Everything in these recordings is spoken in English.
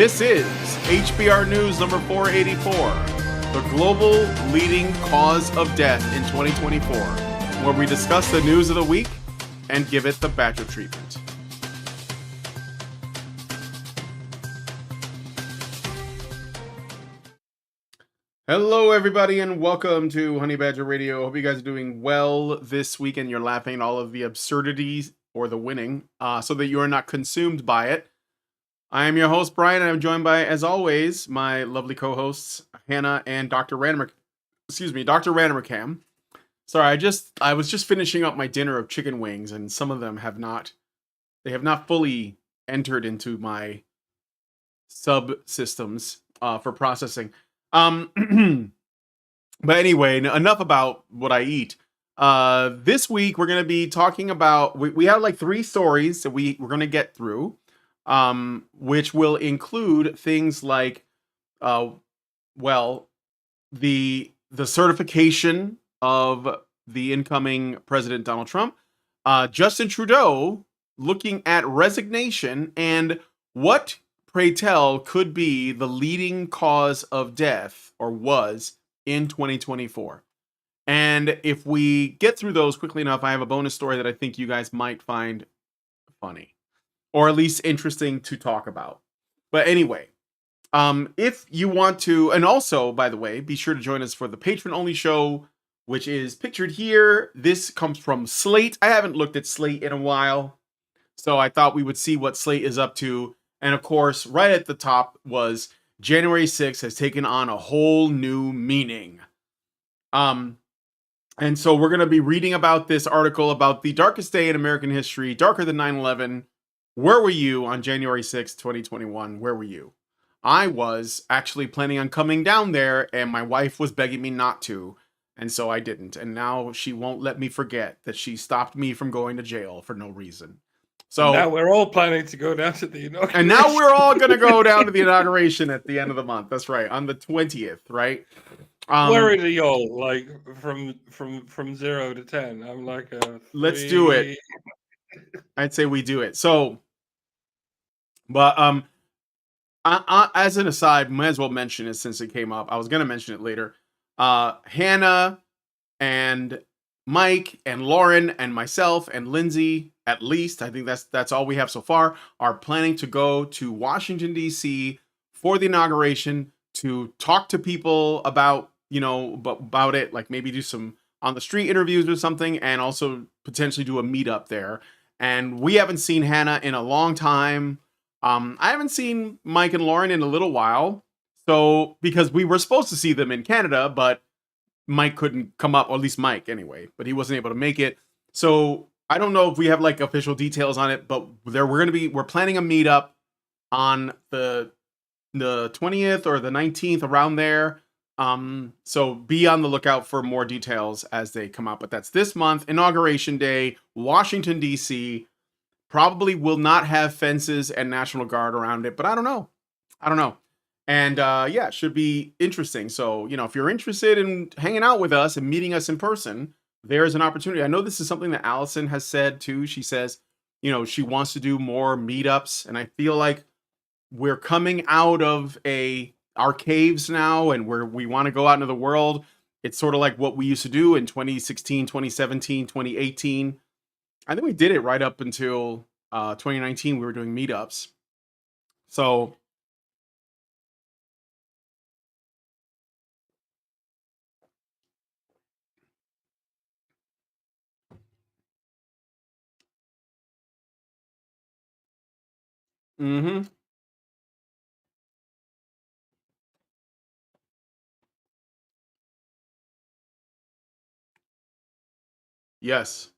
This is HBR News number 484, the global leading cause of death in 2024, where we discuss the news of the week and give it the Badger treatment. Hello, everybody, and welcome to Honey Badger Radio. Hope you guys are doing well this week and you're laughing at all of the absurdities or the winning so that you are not consumed by it. I am your host, Brian, and I'm joined by, as always, my lovely co-hosts, Hannah and Dr. Randermacam. Sorry, I was just finishing up my dinner of chicken wings, and some of them have not fully entered into my subsystems for processing. But anyway, enough about what I eat. This week we're going to be talking about, we have like 3 stories that we're going to get through, which will include things like, the certification of the incoming President Donald Trump, Justin Trudeau looking at resignation, and what, pray tell, could be the leading cause of death, or was, in 2024. And if we get through those quickly enough, I have a bonus story that I think you guys might find funny, or at least interesting to talk about. But anyway, if you want to, and also, by the way, be sure to join us for the patron-only show, which is pictured here. This comes from Slate. I haven't looked at Slate in a while, so I thought we would see what Slate is up to. And of course, right at the top was January 6th has taken on a whole new meaning. And so we're going to be reading about this article about the darkest day in American history, darker than 9/11. Where were you on January 6th, 2021? Where were you? I was actually planning on coming down there, and my wife was begging me not to, and so I didn't. And now she won't let me forget that she stopped me from going to jail for no reason. So now we're all planning to go down to the inauguration. And now we're all going to go down to the inauguration at the end of the month. That's right, on the 20th, right? Where are y'all? Like from 0 to 10. I'm like let's do it. I'd say we do it. So, but as an aside, might as well mention it since it came up. I was going to mention it later. Hannah and Mike and Lauren and myself and Lindsay, at least, I think that's all we have so far, are planning to go to Washington, D.C. for the inauguration to talk to people about, about it, like maybe do some on the street interviews or something, and also potentially do a meetup there. And we haven't seen Hannah in a long time. I haven't seen Mike and Lauren in a little while. So, because we were supposed to see them in Canada, but Mike couldn't come up, or at least Mike anyway, but he wasn't able to make it. So I don't know if we have like official details on it, but we're planning a meetup on the 20th or the 19th, around there. So be on the lookout for more details as they come out. But that's this month, Inauguration Day, Washington, D.C. Probably will not have fences and National Guard around it, but I don't know. And yeah, it should be interesting. So, if you're interested in hanging out with us and meeting us in person, there's an opportunity. I know this is something that Allison has said too. She says, she wants to do more meetups, and I feel like we're coming out of our caves now, and we want to go out into the world. It's sort of like what we used to do in 2016, 2017, 2018. I think we did it right up until 2019. We were doing meetups. So yes.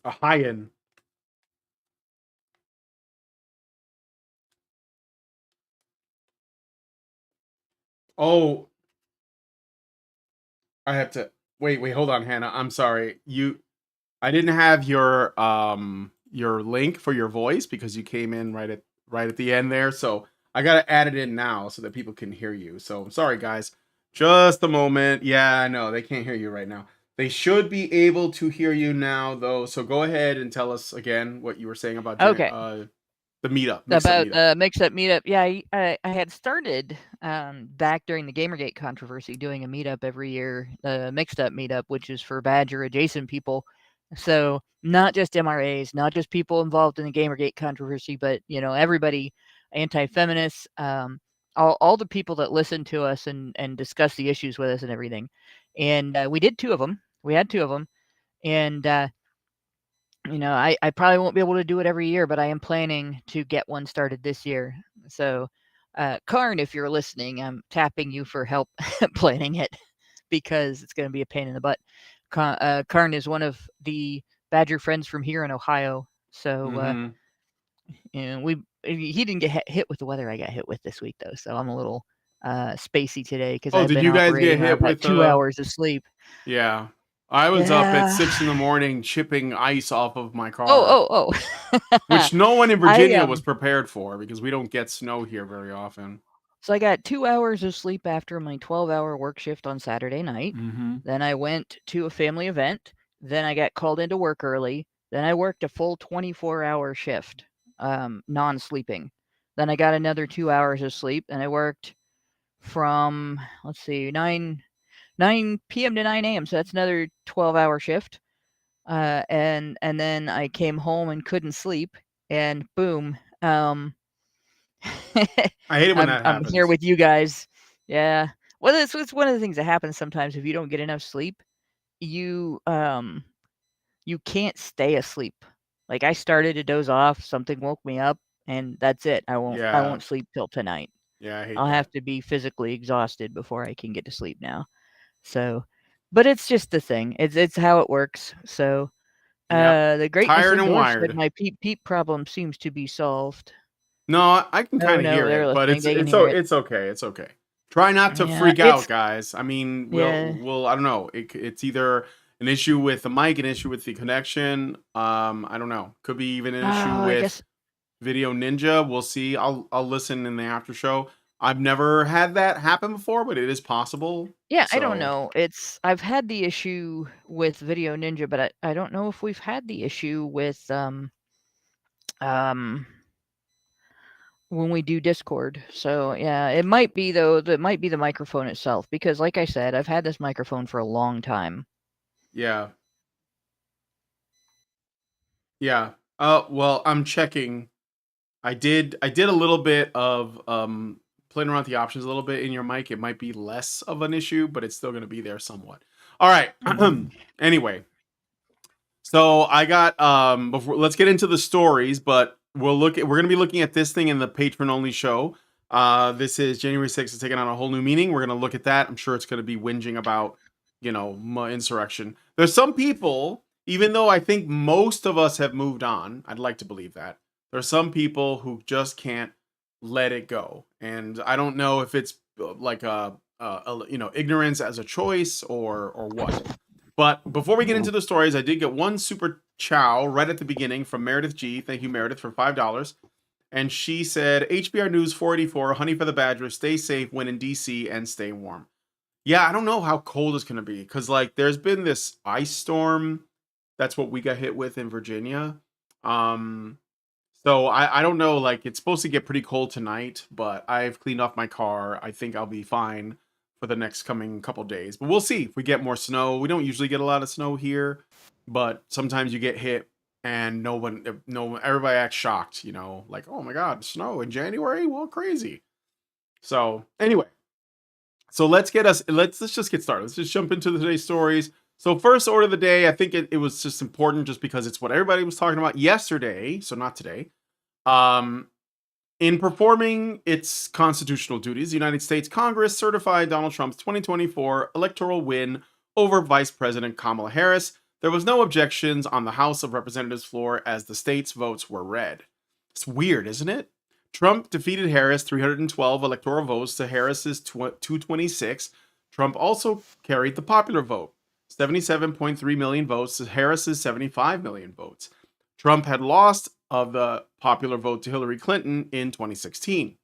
A high-end. Oh, I have to wait, hold on, Hannah. I'm sorry. I didn't have your link for your voice because you came in right right at the end there. So I got to add it in now so that people can hear you. So I'm sorry, guys. Just a moment. Yeah, I know they can't hear you right now. They should be able to hear you now, though. So go ahead and tell us again what you were saying about Okay. the meetup, mix-up About meetup. the mix-up meetup. Yeah, I had started back during the Gamergate controversy doing a meetup every year, the mixed-up meetup, which is for Badger adjacent people. So not just MRAs, not just people involved in the Gamergate controversy, but everybody, anti-feminists, all the people that listen to us and discuss the issues with us and everything. And we did two of them. We had two of them, and I probably won't be able to do it every year, but I am planning to get one started this year. So, Karn, if you're listening, I'm tapping you for help planning it because it's going to be a pain in the butt. Karn is one of the Badger friends from here in Ohio. So, he didn't get hit with the weather I got hit with this week, though. So I'm a little spacey today because Oh, I've did been you guys get operating on hit about with 2 hours of sleep. Yeah. I was up at 6 a.m. chipping ice off of my car. Oh. Which no one in Virginia was prepared for because we don't get snow here very often. So I got 2 hours of sleep after my 12-hour work shift on Saturday night. Mm-hmm. Then I went to a family event. Then I got called into work early. Then I worked a full 24-hour shift, non-sleeping. Then I got another 2 hours of sleep, and I worked from 9 p.m. to 9 a.m. So that's another 12-hour shift. And then I came home and couldn't sleep, and boom. I hate it when that I'm happens. here with you guys. Yeah. Well, it's one of the things that happens sometimes if you don't get enough sleep. You can't stay asleep. Like I started to doze off, something woke me up, and that's it. I won't sleep till tonight. Yeah, I hate I'll that. have to be physically exhausted before I can get to sleep now. So, but it's just the thing. It's how it works. So, the greatness Tired and indoors said wired. my peep problem seems to be solved. No, I can kind of no, hear they're it, but listening. They can hear it. it's okay. It's okay. Try not to Yeah, freak out, guys. I mean, Yeah. we'll I don't know. It's either an issue with the mic, an issue with the connection. I don't know. Could be even an issue I with guess Video Ninja. We'll see. I'll listen in the after show. I've never had that happen before, but it is possible. Yeah, I don't So know. I've had the issue with Video Ninja, but I don't know if we've had the issue with um when we do Discord. So yeah, it might be though. That might be the microphone itself because, like I said, I've had this microphone for a long time. yeah, yeah. Well, I'm checking. I did a little bit of playing around with the options a little bit in your mic. It might be less of an issue, but it's still going to be there somewhat. All right. Anyway, so I got before let's get into the stories, but we're going to be looking at this thing in the patron only show. This is January 6th is taking on a whole new meaning. We're going to look at that. I'm sure it's going to be whinging about, insurrection. There's some people, even though I think most of us have moved on, I'd like to believe that. There's some people who just can't let it go. And I don't know if it's like ignorance as a choice or what. But before we get into the stories, I did get one super chow right at the beginning from Meredith G. Thank you, Meredith, for $5. And she said, HBR News 484, honey for the badger, stay safe when in DC and stay warm. Yeah, I don't know how cold it's going to be because, there's been this ice storm. That's what we got hit with in Virginia. So I don't know, it's supposed to get pretty cold tonight, but I've cleaned off my car. I think I'll be fine for the next coming couple days. But we'll see if we get more snow. We don't usually get a lot of snow here, but sometimes you get hit and everybody acts shocked, oh my God, snow in January? Well, crazy. So anyway, so let's just get started. Let's just jump into today's stories. So first order of the day, I think it was just important just because it's what everybody was talking about yesterday, so not today. In performing its constitutional duties, the United States Congress certified Donald Trump's 2024 electoral win over Vice President Kamala Harris. There was no objections on the House of Representatives floor as the state's votes were read. It's weird, isn't it? Trump defeated Harris 312 electoral votes to Harris's 226. Trump also carried the popular vote, 77.3 million votes to Harris's 75 million votes. Trump had lost of the popular vote to Hillary Clinton in 2016.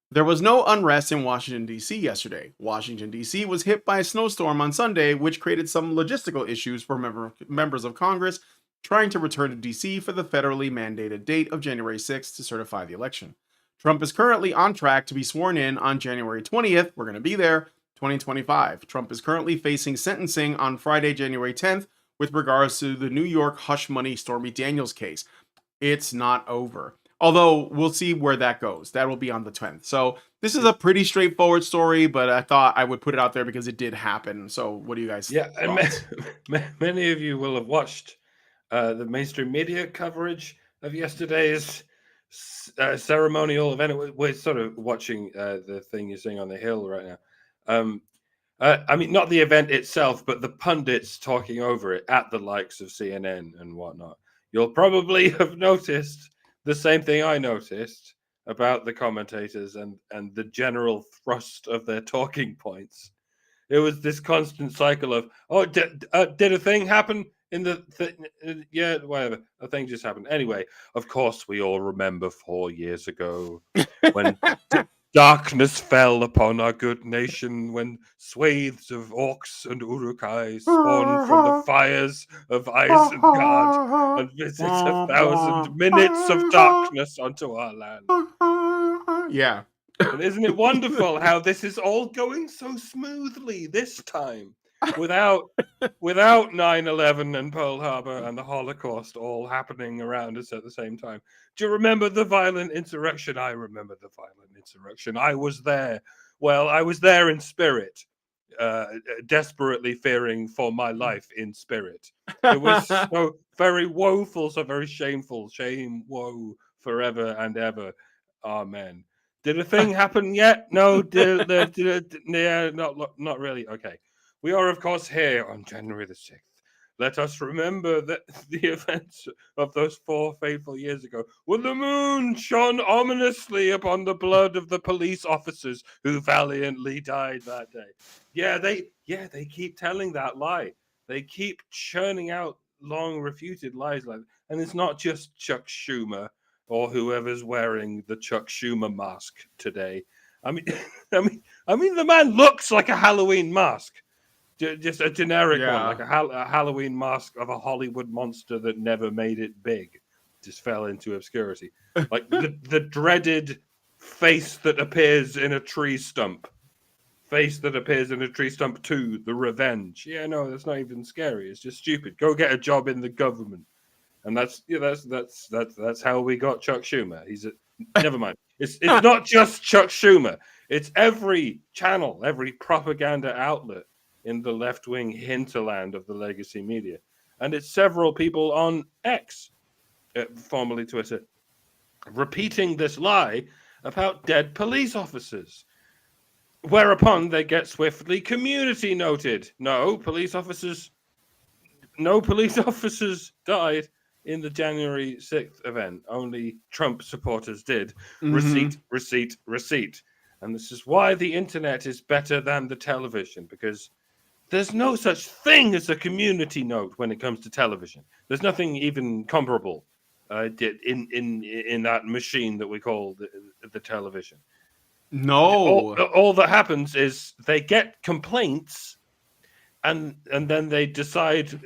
There was no unrest in Washington, D.C. yesterday. Washington, D.C. was hit by a snowstorm on Sunday, which created some logistical issues for members of Congress trying to return to D.C. for the federally mandated date of January 6th to certify the election. Trump is currently on track to be sworn in on January 20th. We're going to be there, 2025. Trump is currently facing sentencing on Friday, January 10th, with regards to the New York hush money Stormy Daniels case. It's not over. Although we'll see where that goes. That will be on the 10th. So this is a pretty straightforward story, but I thought I would put it out there because it did happen. So what do you guys Yeah, and thoughts? many of you will have watched the mainstream media coverage of yesterday's ceremonial event. We're sort of watching the thing you're seeing on the Hill right now. I mean, not the event itself, but the pundits talking over it at the likes of CNN and whatnot. You'll probably have noticed the same thing I noticed about the commentators and the general thrust of their talking points. It was this constant cycle of, oh, did a thing happen in the yeah, whatever, a thing just happened. Anyway, of course, we all remember 4 years ago when darkness fell upon our good nation, when swathes of orcs and urukai spawned from the fires of Isengard and visit 1,000 minutes of darkness onto our land. Yeah. And isn't it wonderful how this is all going so smoothly this time, without 9/11 and Pearl Harbor and the Holocaust all happening around us at the same time? Do you remember the violent insurrection? I remember the violent insurrection. I was there. Well, I was there in spirit, desperately fearing for my life in spirit. It was so very woeful, so very shameful. Shame, woe, forever and ever. Amen. Did a thing happen yet? No, yeah, not really. Okay. We are, of course, here on January the 6th. Let us remember that the events of those 4 fateful years ago, when the moon shone ominously upon the blood of the police officers who valiantly died that day. Yeah, they keep telling that lie. They keep churning out long refuted lies like that. And it's not just Chuck Schumer or whoever's wearing the Chuck Schumer mask today. I mean, the man looks like a Halloween mask, just a generic one, like a Halloween mask of a Hollywood monster that never made it big, just fell into obscurity, like the dreaded face that appears in a tree stump. Face that appears in a tree stump 2, The Revenge. Yeah, no, that's not even scary. It's just stupid. Go get a job in the government. And that's how we got Chuck Schumer. Never mind. It's not just Chuck Schumer. It's every channel, every propaganda outlet in the left-wing hinterland of the legacy media, and it's several people on X, formerly Twitter, repeating this lie about dead police officers. Whereupon they get swiftly community noted. No police officers died in the January 6th event. Only Trump supporters did. Receipt. And this is why the internet is better than the television, because there's no such thing as a community note when it comes to television. There's nothing even comparable in that machine that we call the television. No. All that happens is they get complaints, and then they decide,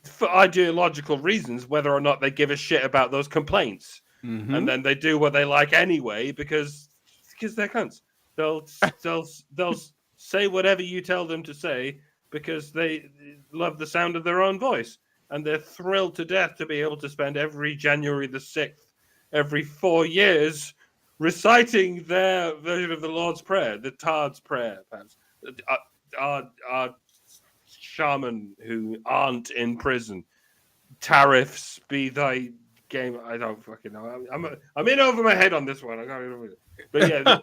for ideological reasons, whether or not they give a shit about those complaints. Mm-hmm. And then they do what they like anyway because they're cunts. They'll say whatever you tell them to say because they love the sound of their own voice, and they're thrilled to death to be able to spend every January the 6th, every 4 years, reciting their version of the Lord's Prayer, the Tard's Prayer, perhaps. Our shaman who aren't in prison. Tariffs be thy game. I don't fucking know. I'm in over my head on this one. I can't even read it. But yeah,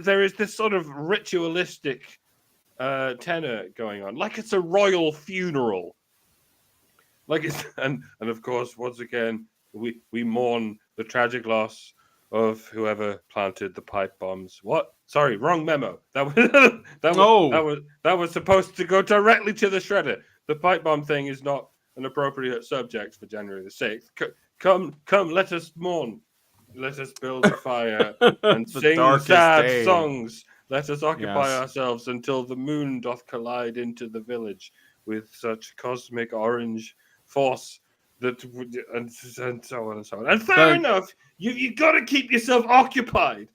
there is this sort of ritualistic tenor going on, like it's a royal funeral. Like it's and of course, once again, we mourn the tragic loss of whoever planted the pipe bombs. What? Sorry, wrong memo. That was supposed to go directly to the shredder. The pipe bomb thing is not an appropriate subject for January the 6th. Come, let us mourn. Let us build a fire and The sing darkest sad day. songs. Let us occupy Yes. ourselves until the moon doth collide into the village with such cosmic orange force that and so on and so on. And fair enough, you got to keep yourself occupied.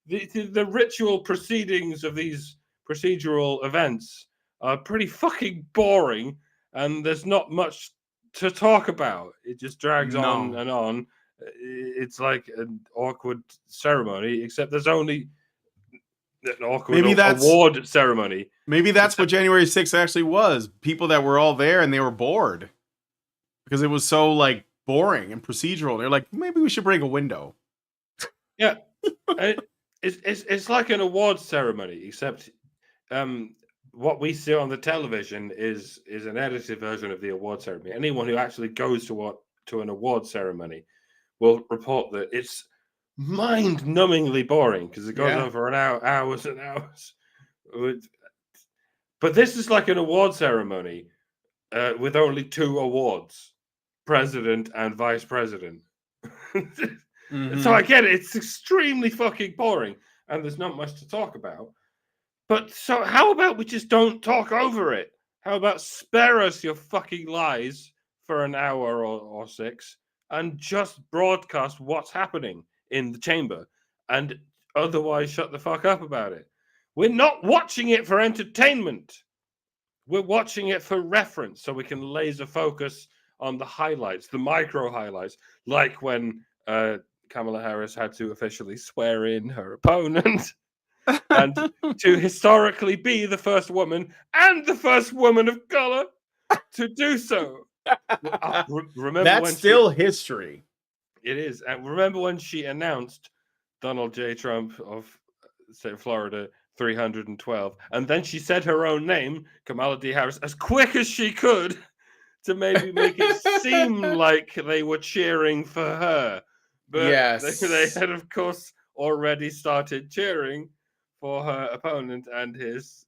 The ritual proceedings of these procedural events are pretty fucking boring, and there's not much to talk about. It just drags on No. and on. It's like an awkward ceremony, except there's only an awkward Maybe that's- award ceremony. Maybe that's what January 6th actually was. People that were all there and they were bored because it was so like boring and procedural. They're like, maybe we should break a window. Yeah, it's like an award ceremony, except what we see on the television is an edited version of the award ceremony. Anyone who actually goes to an award ceremony will report that it's mind-numbingly boring because it goes on for hours and hours. But this is like an award ceremony with only 2 awards, president and vice president. So I get it. It's extremely fucking boring, and there's not much to talk about. But so how about we just don't talk over it? How about spare us your fucking lies for an hour or 6 and just broadcast what's happening in the chamber and otherwise shut the fuck up about it? We're not watching it for entertainment. We're watching it for reference so we can laser focus on the highlights, the micro highlights, like when Kamala Harris had to officially swear in her opponent and to historically be the first woman and the first woman of color to do so. Remember that's still history. It is. And remember when she announced Donald J. Trump of state of Florida 312, and then she said her own name, Kamala D. Harris, as quick as she could to maybe make it seem like they were cheering for her. But they had, of course, already started cheering for her opponent and his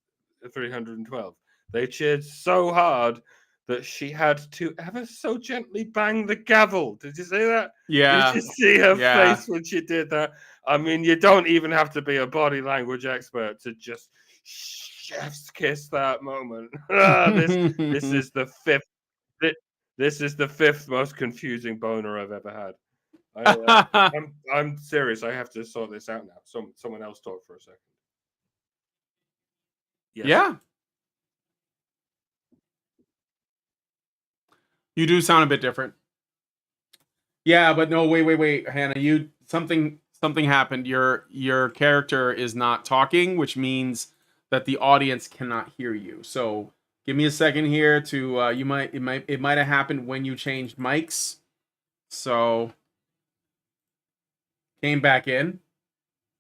312. They cheered so hard that she had to ever so gently bang the gavel. Did you see that? Yeah. Did you see her face when she did that? I mean, you don't even have to be a body language expert to just chef's kiss that moment. This is the fifth. This is the 5th most confusing boner I've ever had. I'm serious. I have to sort this out now. Someone else talk for a second. Yes. Yeah. You do sound a bit different. Yeah, but no, wait, Hannah. Something happened. Your character is not talking, which means that the audience cannot hear you. So give me a second here to it might have happened when you changed mics. So came back in.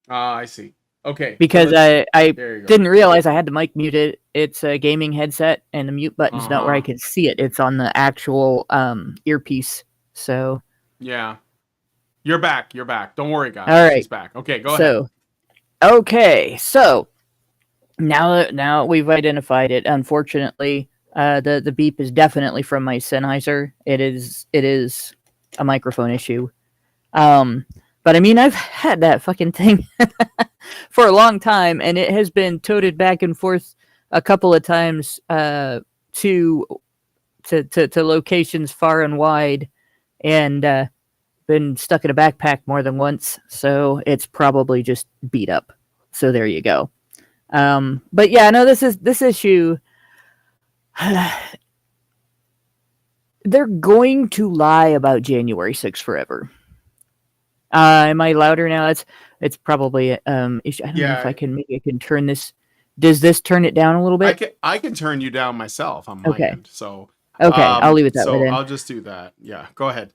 I see. Okay. Because so I didn't realize I had the mic muted. It's a gaming headset, and the mute button's not where I can see it. It's on the actual earpiece. So yeah, you're back. Don't worry, guys. All right. She's back. Okay, go ahead. Okay, so now we've identified it. Unfortunately, the beep is definitely from my Sennheiser. It is a microphone issue. But I mean, I've had that fucking thing for a long time, and it has been toted back and forth a couple of times to locations far and wide, and been stuck in a backpack more than once. So it's probably just beat up. So there you go. But yeah, no, this issue. They're going to lie about January 6th forever. Am I louder now? It's probably issue. I don't know if I can turn this. Does this turn it down a little bit? I can turn you down myself on my end. So okay, I'll leave it that way then. I'll just do that. Yeah, go ahead.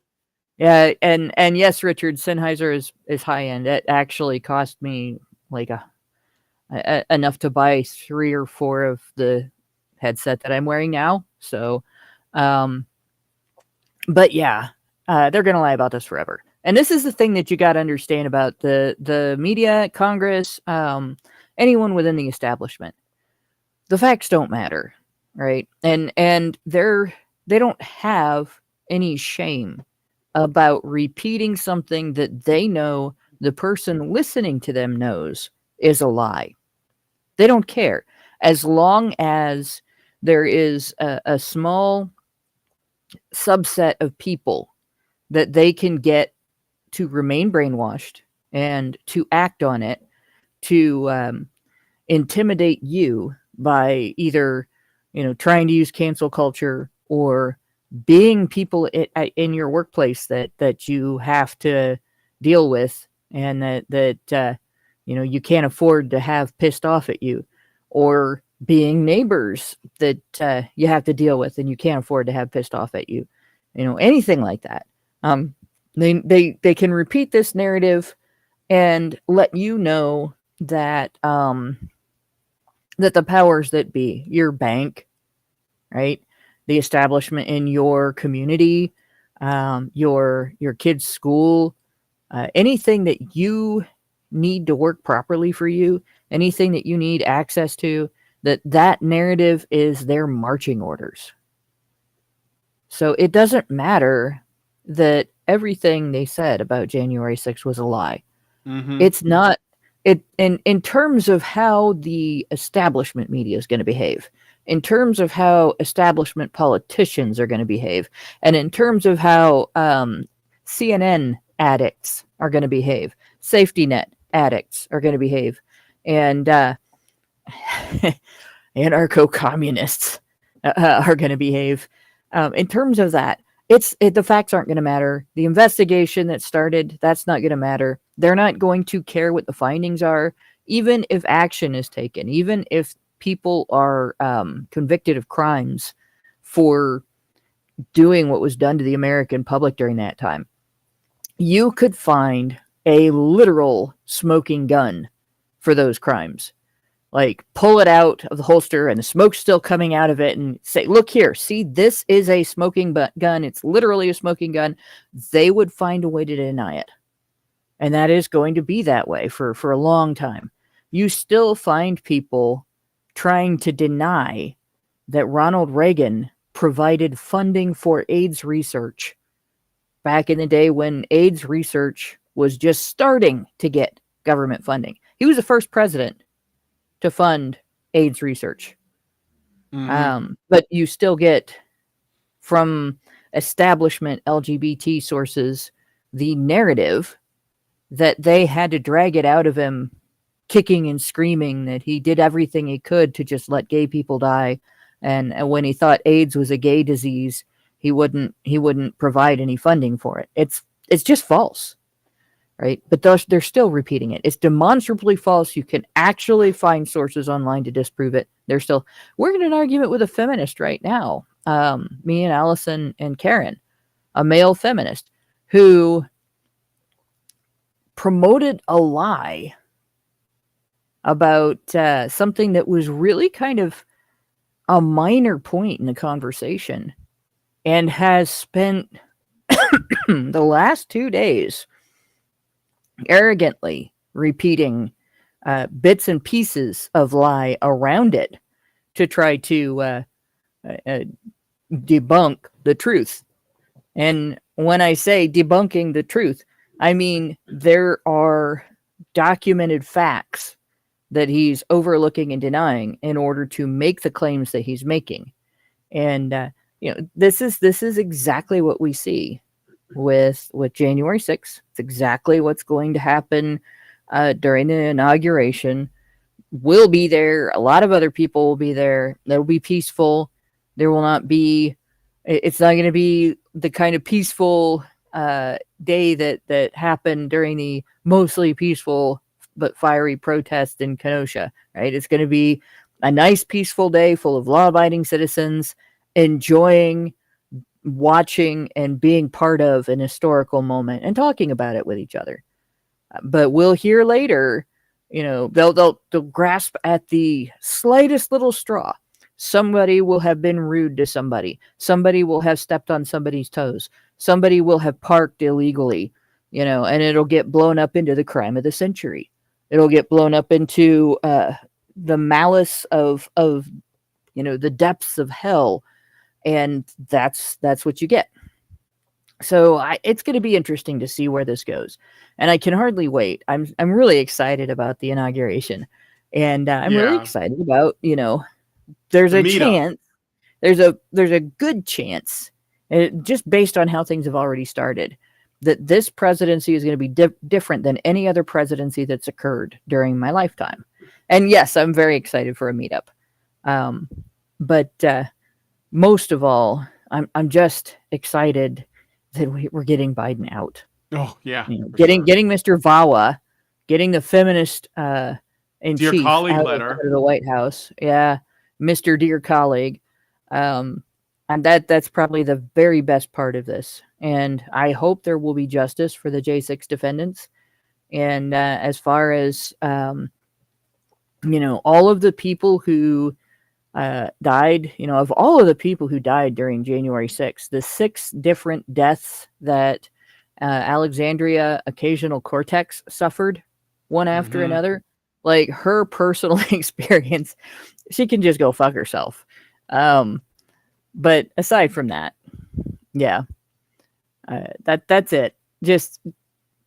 Yeah, and yes, Richard, Sennheiser is high end. It actually cost me like enough to buy 3 or 4 of the headset that I'm wearing now. So, but yeah, they're gonna lie about this forever. And this is the thing that you got to understand about the media, Congress, anyone within the establishment. The facts don't matter, right? And they don't have any shame about repeating something that they know the person listening to them knows is a lie. They don't care. As long as there is a small subset of people that they can get to remain brainwashed and to act on it, to intimidate you by either, trying to use cancel culture or being people in your workplace that you have to deal with, and that you can't afford to have pissed off at you, or being neighbors that you have to deal with and you can't afford to have pissed off at you, anything like that. They can repeat this narrative and let you know that that the powers that be, your bank, right, the establishment in your community, your kid's school, anything that you need to work properly for you, anything that you need access to, that narrative is their marching orders. So it doesn't matter that everything they said about January 6th was a lie. Mm-hmm. It's not. In terms of how the establishment media is going to behave, in terms of how establishment politicians are going to behave, and in terms of how CNN addicts are going to behave, safety net addicts are going to behave, and anarcho-communists are going to behave. In terms of that, the facts aren't going to matter. The investigation that started, that's not going to matter. They're not going to care what the findings are, even if action is taken, even if people are convicted of crimes for doing what was done to the American public during that time. You could find a literal smoking gun for those crimes. Like, pull it out of the holster and the smoke's still coming out of it and say, look here, see, this is a smoking gun. It's literally a smoking gun. They would find a way to deny it. And that is going to be that way for a long time. You still find people trying to deny that Ronald Reagan provided funding for AIDS research back in the day when AIDS research was just starting to get government funding. He was the first president to fund AIDS research. Mm-hmm. But you still get, from establishment LGBT sources, the narrative that they had to drag it out of him kicking and screaming that he did everything he could to just let gay people die. And when he thought AIDS was a gay disease, he wouldn't provide any funding for it. It's just false. Right? But they're still repeating it. It's demonstrably false. You can actually find sources online to disprove it. We're in an argument with a feminist right now. Me and Allison and Karen, a male feminist, who promoted a lie about something that was really kind of a minor point in the conversation, and has spent the last 2 days arrogantly repeating bits and pieces of lie around it to try to debunk the truth. And when I say debunking the truth, I mean there are documented facts that he's overlooking and denying in order to make the claims that he's making. And this is exactly what we see with January 6th. It's exactly what's going to happen during the inauguration. We'll be there. A lot of other people will be there. It'll be peaceful. There will not be, it's not going to be the kind of peaceful day that happened during the mostly peaceful but fiery protest in Kenosha, right? It's going to be a nice peaceful day full of law-abiding citizens enjoying, watching, and being part of an historical moment and talking about it with each other. But we'll hear later, they'll grasp at the slightest little straw. Somebody will have been rude to somebody. Somebody will have stepped on somebody's toes. Somebody will have parked illegally, and it'll get blown up into the crime of the century. It'll get blown up into the malice of the depths of hell. And that's what you get. So it's going to be interesting to see where this goes, and I can hardly wait. I'm really excited about the inauguration, and I'm really Yeah. excited about there's The a meetup. chance, there's a good chance, just based on how things have already started, that this presidency is going to be different than any other presidency that's occurred during my lifetime. And yes, I'm very excited for a meetup, but most of all, I'm just excited that we're getting Biden out. Oh yeah, for Getting sure. Mr. Vawa, getting the feminist in Dear chief colleague out letter. of the White House. Yeah, Mr. Dear colleague, and that's probably the very best part of this. And I hope there will be justice for the J6 defendants. And as far as all of the people who died, of all of the people who died during January 6th, the 6 different deaths that Alexandria Occasional Cortex suffered one after Mm-hmm. another, like her personal experience, she can just go fuck herself. But aside from that, yeah, that's it. Just,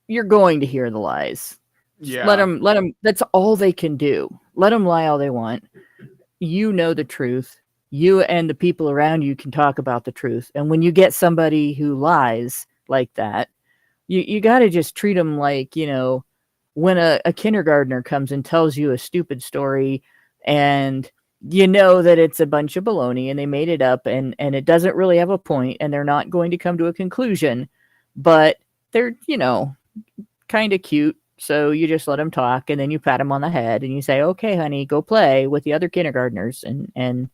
you're going to hear the lies. Just let Yeah. them. That's all they can do. Let them lie all they want. You know the truth. You and the people around you can talk about the truth. And when you get somebody who lies like that, you got to just treat them like, when a kindergartner comes and tells you a stupid story, and you know that it's a bunch of baloney and they made it up, and it doesn't really have a point, and they're not going to come to a conclusion, but they're, kind of cute. So you just let them talk, and then you pat them on the head and you say, "Okay, honey, go play with the other kindergartners." And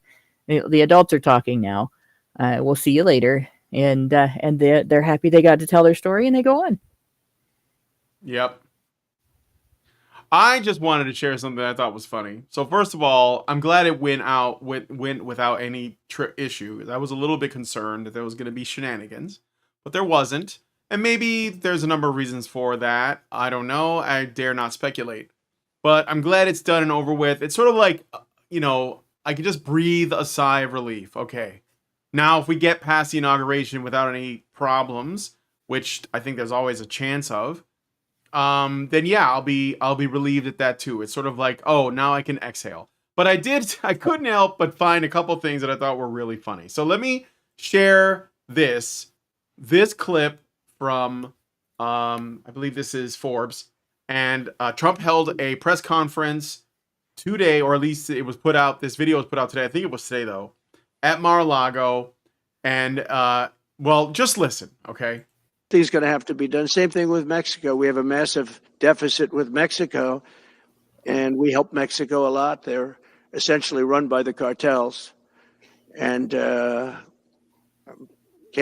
the adults are talking now. We'll see you later. And they're happy they got to tell their story, and they go on. Yep. I just wanted to share something that I thought was funny. So first of all, I'm glad it went without any issue. I was a little bit concerned that there was going to be shenanigans, but there wasn't. And maybe there's a number of reasons for that. I don't know. I dare not speculate. But I'm glad it's done and over with. It's sort of like, I can just breathe a sigh of relief. Okay. Now, if we get past the inauguration without any problems, which I think there's always a chance of, then yeah, I'll be relieved at that too. It's sort of like, oh, now I can exhale. But I couldn't help but find a couple things that I thought were really funny. So let me share this clip from I believe this is Forbes, and Trump held a press conference today, or at least it was put out. This video was put out today. I think it was today though, at Mar-a-Lago, and well, just listen, okay? Things going to have to be done. Same thing with Mexico. We have a massive deficit with Mexico, and we help Mexico a lot. They're essentially run by the cartels, and can't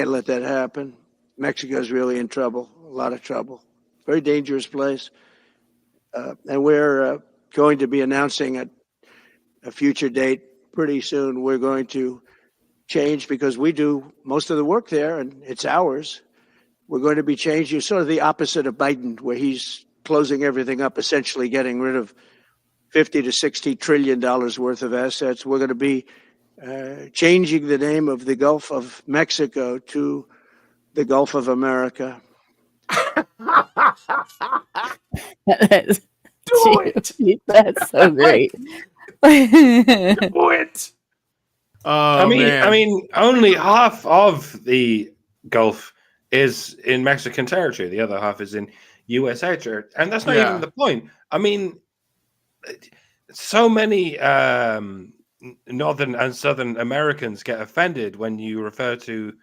let that happen. Mexico's really in trouble, a lot of trouble. Very dangerous place. And we're going to be announcing a future date pretty soon. We're going to change, because we do most of the work there, and it's ours. We're going to be changing, sort of the opposite of Biden, where he's closing everything up, essentially getting rid of $50 to $60 trillion worth of assets. We're going to be changing the name of the Gulf of Mexico to the Gulf of America. Do it! That's so great. Do it! Oh, man. I mean, only half of the Gulf is in Mexican territory. The other half is in USA territory, and that's not even the point. I mean, so many Northern and Southern Americans get offended when you refer to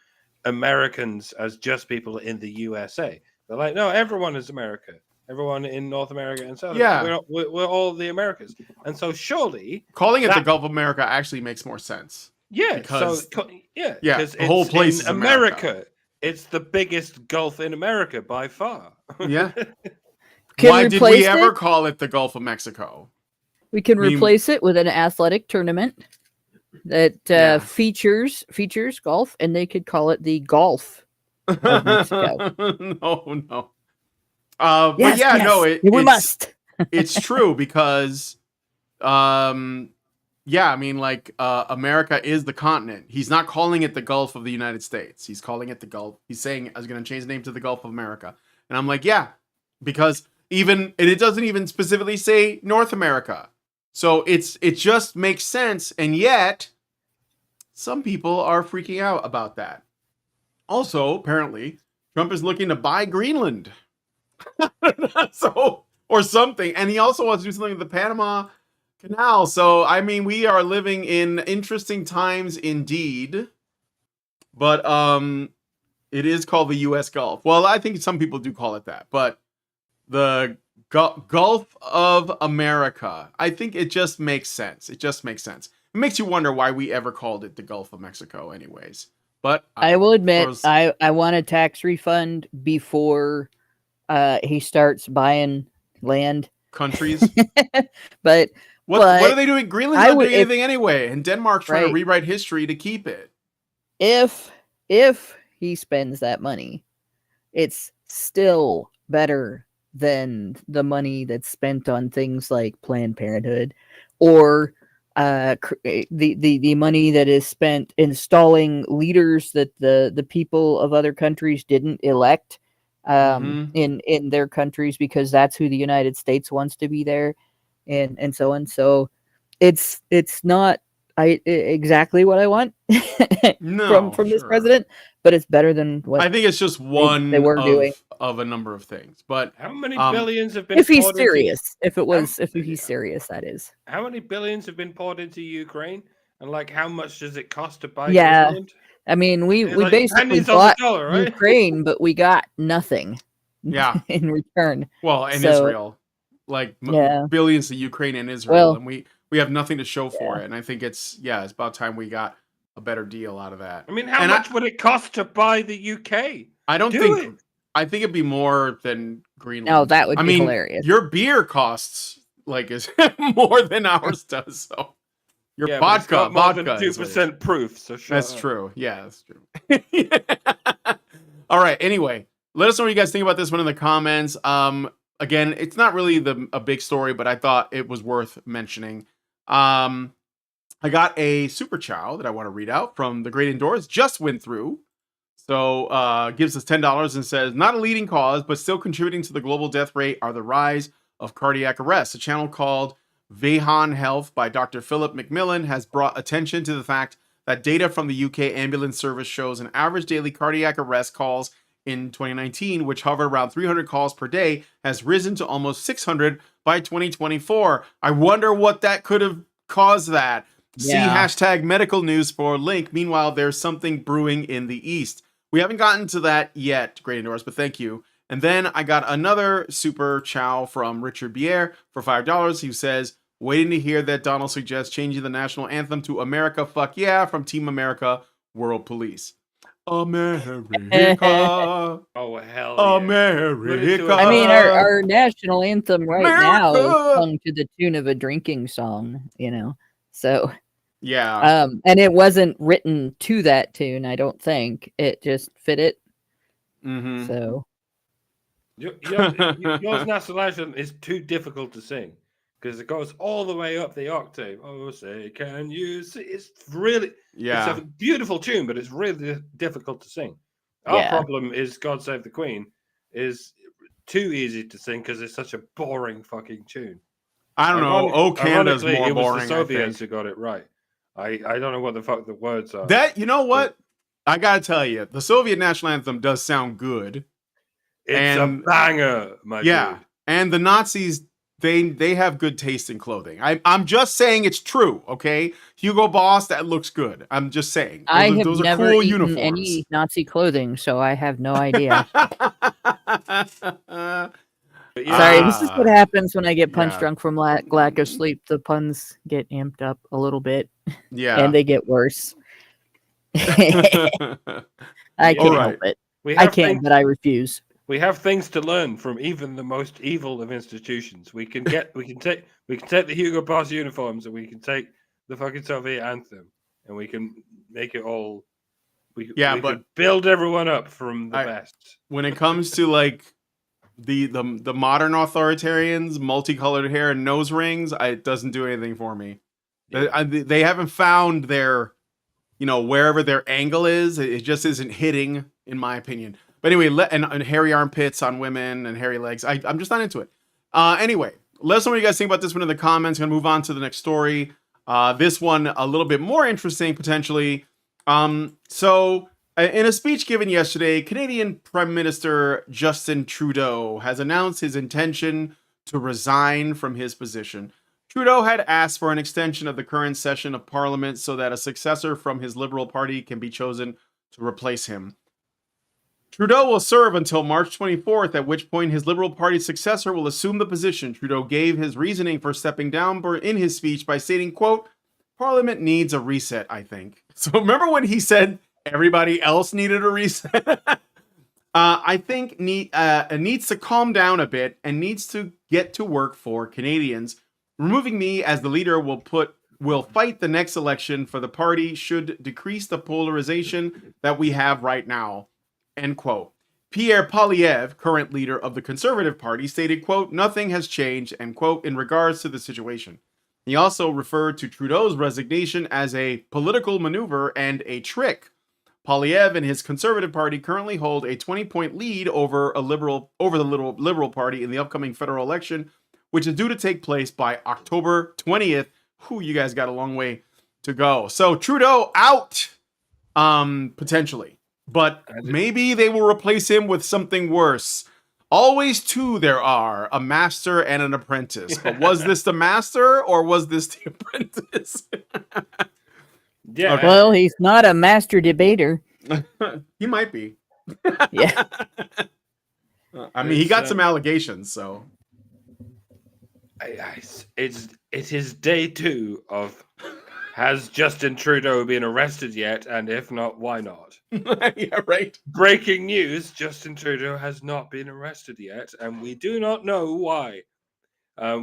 Americans as just people in the USA. They're like, no, everyone is America. Everyone in North America and South America. We're all the Americas. And so surely calling it the Gulf of America actually makes more sense. Yeah. Because, because the whole place is America. It's the biggest Gulf in America by far. Yeah. Why did we ever call it the Gulf of Mexico? We can replace it with an athletic tournament that features golf, and they could call it the Golf of Mexico. No. Yes, but yeah, yes, no, we must. It's true, because yeah, I mean, like, America is the continent. He's not calling it the Gulf of the United States. He's calling it the Gulf. He's saying, I was going to change the name to the Gulf of America. And I'm like, yeah, because and it doesn't even specifically say North America. So it just makes sense. And yet, some people are freaking out about that. Also, apparently, Trump is looking to buy Greenland. So, or something. And he also wants to do something with the Panama Canal. So, I mean, we are living in interesting times indeed. But it is called the US Gulf. Well, I think some people do call it that. But the Gulf of America, I think it just makes sense. It just makes sense. It makes you wonder why we ever called it the Gulf of Mexico anyways. But I will admit, I want a tax refund before he starts buying land. Countries. But what are they doing? Greenland's not doing anything anyway, and Denmark's trying to rewrite history to keep it. If he spends that money, it's still better than the money that's spent on things like Planned Parenthood or the money that is spent installing leaders that the people of other countries didn't elect in their countries because that's who the United States wants to be there, and so on. So it's not exactly what I want from this president, but it's better than what I think it's just one they were doing of a number of things. But how many billions have been if he's serious? If he's serious, that is. How many billions have been poured into Ukraine, and like how much does it cost to buy? Yeah, Greenland? I mean we like basically bought Ukraine, but we got nothing. Yeah, in return. Well, and Israel, like billions to Ukraine and Israel, and we have nothing to show for it. And I think it's about time we got a better deal out of that. I mean, how much would it cost to buy the UK? I think it'd be more than Greenland. No, that would be hilarious. Your beer costs is more than ours does. So your vodka more than 2% proof. So that's true. Yeah, that's true. All right. Anyway, let us know what you guys think about this one in the comments. Again, it's not really a big story, but I thought it was worth mentioning. I got a super chow that I want to read out from the Great Indoors. Just went through. So gives us $10 and says, not a leading cause, but still contributing to the global death rate are the rise of cardiac arrest. A channel called Vahan Health by Dr. Philip McMillan has brought attention to the fact that data from the UK ambulance service shows an average daily cardiac arrest calls in 2019, which hovered around 300 calls per day, has risen to almost 600 by 2024. I wonder what that could have caused that. See #medical news for link. Meanwhile, there's something brewing in the East. We haven't gotten to that yet, Great Indoors, but thank you. And then I got another super chow from Richard Bier for $5, who says, waiting to hear that Donald suggests changing the national anthem to America Fuck Yeah from Team America World Police. America. Oh, hell yeah. America. I mean, our national anthem now is sung to the tune of a drinking song, so... Yeah. And it wasn't written to that tune, I don't think. It just fit it. Mm-hmm. So yours national anthem is too difficult to sing because it goes all the way up the octave. Oh, say, can you see? It's really it's a beautiful tune, but it's really difficult to sing. Our problem is God Save the Queen is too easy to sing because it's such a boring fucking tune. I don't know. Oh, Canada's more it was boring. The Soviets who got it right. I don't know what the fuck the words are. That you know what? I gotta tell you, the Soviet national anthem does sound good. It's a banger, my dude. And the Nazis, they have good taste in clothing. I'm just saying it's true, okay? Hugo Boss, that looks good. I'm just saying. Those are never cool eaten any Nazi clothing, so I have no idea. Sorry, this is what happens when I get punch drunk from lack of sleep. The puns get amped up a little bit. Yeah. And they get worse. I can't help it. I can, but I refuse. We have things to learn from even the most evil of institutions. We can take the Hugo Boss uniforms, and we can take the fucking Soviet anthem, and we can make it all. We can build everyone up from the best. When it comes to the modern authoritarians, multicolored hair and nose rings, it doesn't do anything for me. They haven't found their, wherever their angle is. It just isn't hitting, in my opinion. But anyway, and hairy armpits on women and hairy legs. I'm just not into it. Anyway, let us know what you guys think about this one in the comments. I'm gonna move on to the next story. This one a little bit more interesting potentially. So in a speech given yesterday, Canadian Prime Minister Justin Trudeau has announced his intention to resign from his position. Trudeau had asked for an extension of the current session of Parliament so that a successor from his Liberal Party can be chosen to replace him. Trudeau will serve until March 24th, at which point his Liberal Party successor will assume the position. Trudeau gave his reasoning for stepping down in his speech by stating, quote, Parliament needs a reset, I think. So remember when he said everybody else needed a reset? I think needs to calm down a bit and needs to get to work for Canadians. Removing me as the leader will fight the next election for the party should decrease the polarization that we have right now. End quote. Pierre Poilievre, current leader of the Conservative Party, stated, quote, nothing has changed, end quote, in regards to the situation. He also referred to Trudeau's resignation as a political maneuver and a trick. Poilievre and his Conservative Party currently hold a 20-point lead over the Liberal Party in the upcoming federal election, which is due to take place by October 20th. You guys got a long way to go. So Trudeau out, potentially. But maybe they will replace him with something worse. Always two there are, a master and an apprentice. But was this the master or was this the apprentice? Yeah. Okay. Well, he's not a master debater. He might be. Yeah. I mean, he got some allegations, so. It is day 2 of has Justin Trudeau been arrested yet? And if not, why not? Yeah, right. Breaking news, Justin Trudeau has not been arrested yet, and we do not know why.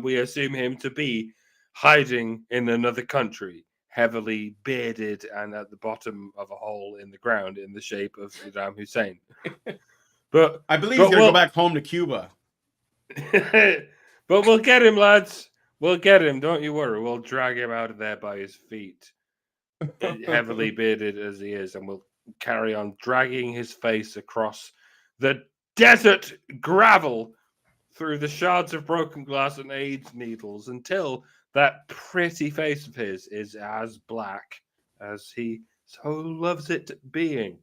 We assume him to be hiding in another country, heavily bearded and at the bottom of a hole in the ground in the shape of Saddam Hussein. But I believe he's going to go back home to Cuba. But we'll get him, lads. We'll get him. Don't you worry. We'll drag him out of there by his feet, heavily bearded as he is, and we'll carry on dragging his face across the desert gravel through the shards of broken glass and AIDS needles until that pretty face of his is as black as he so loves it being.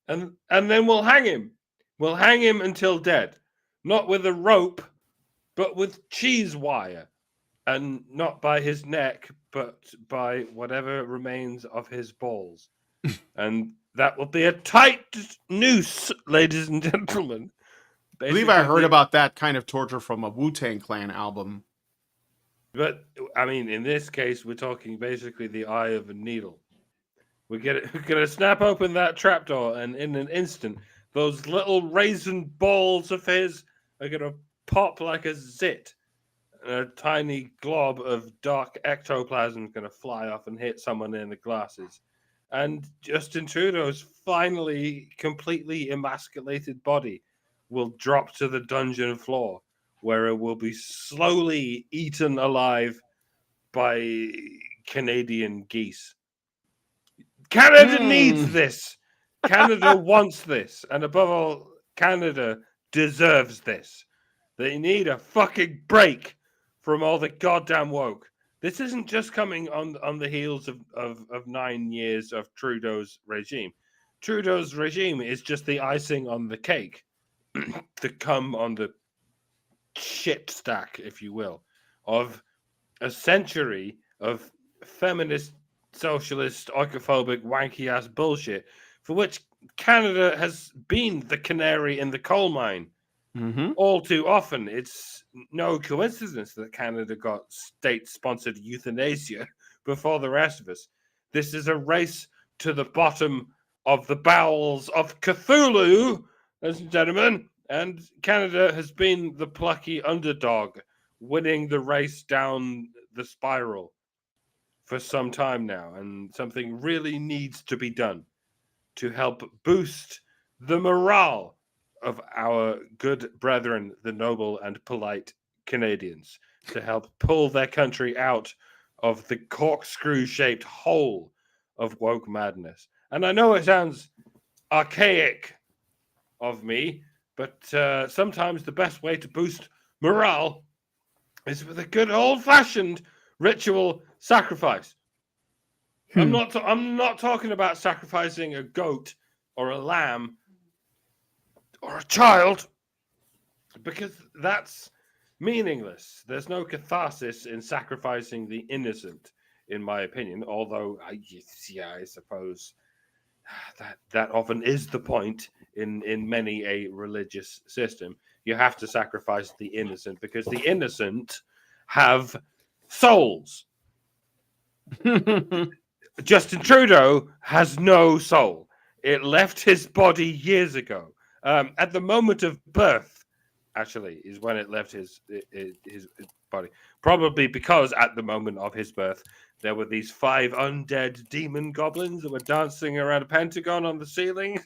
And then we'll hang him. We'll hang him until dead. Not with a rope, but with cheese wire. And not by his neck, but by whatever remains of his balls. And that will be a tight noose, ladies and gentlemen. I believe I heard about that kind of torture from a Wu-Tang Clan album. But, I mean, in this case, we're talking basically the eye of a needle. We're going to snap open that trapdoor, and in an instant, those little raisin balls of his are going to pop like a zit. A tiny glob of dark ectoplasm is going to fly off and hit someone in the glasses. And Justin Trudeau's finally completely emasculated body will drop to the dungeon floor, where it will be slowly eaten alive by Canadian geese. Canada needs this. Canada wants this. And above all, Canada deserves this. They need a fucking break from all the goddamn woke. This isn't just coming on the heels of 9 years of Trudeau's regime. Trudeau's regime is just the icing on the cake. The cum on the shit stack, if you will, of a century of feminist, socialist, oikophobic, wanky-ass bullshit, for which Canada has been the canary in the coal mine. Mm-hmm. All too often. It's no coincidence that Canada got state-sponsored euthanasia before the rest of us. This is a race to the bottom of the bowels of Cthulhu, ladies and gentlemen, and Canada has been the plucky underdog, winning the race down the spiral for some time now, and something really needs to be done to help boost the morale of our good brethren, the noble and polite Canadians, to help pull their country out of the corkscrew-shaped hole of woke madness. And I know it sounds archaic of me, but sometimes the best way to boost morale is with a good old-fashioned ritual sacrifice. I'm not talking about sacrificing a goat or a lamb or a child, because that's meaningless. There's no catharsis in sacrificing the innocent, in my opinion. Although, I suppose that often is the point in many a religious system. You have to sacrifice the innocent because the innocent have souls. Justin Trudeau has no soul. It left his body years ago. At the moment of birth, actually, is when it left his body. Probably because at the moment of his birth, there were these 5 undead demon goblins that were dancing around a pentagon on the ceiling.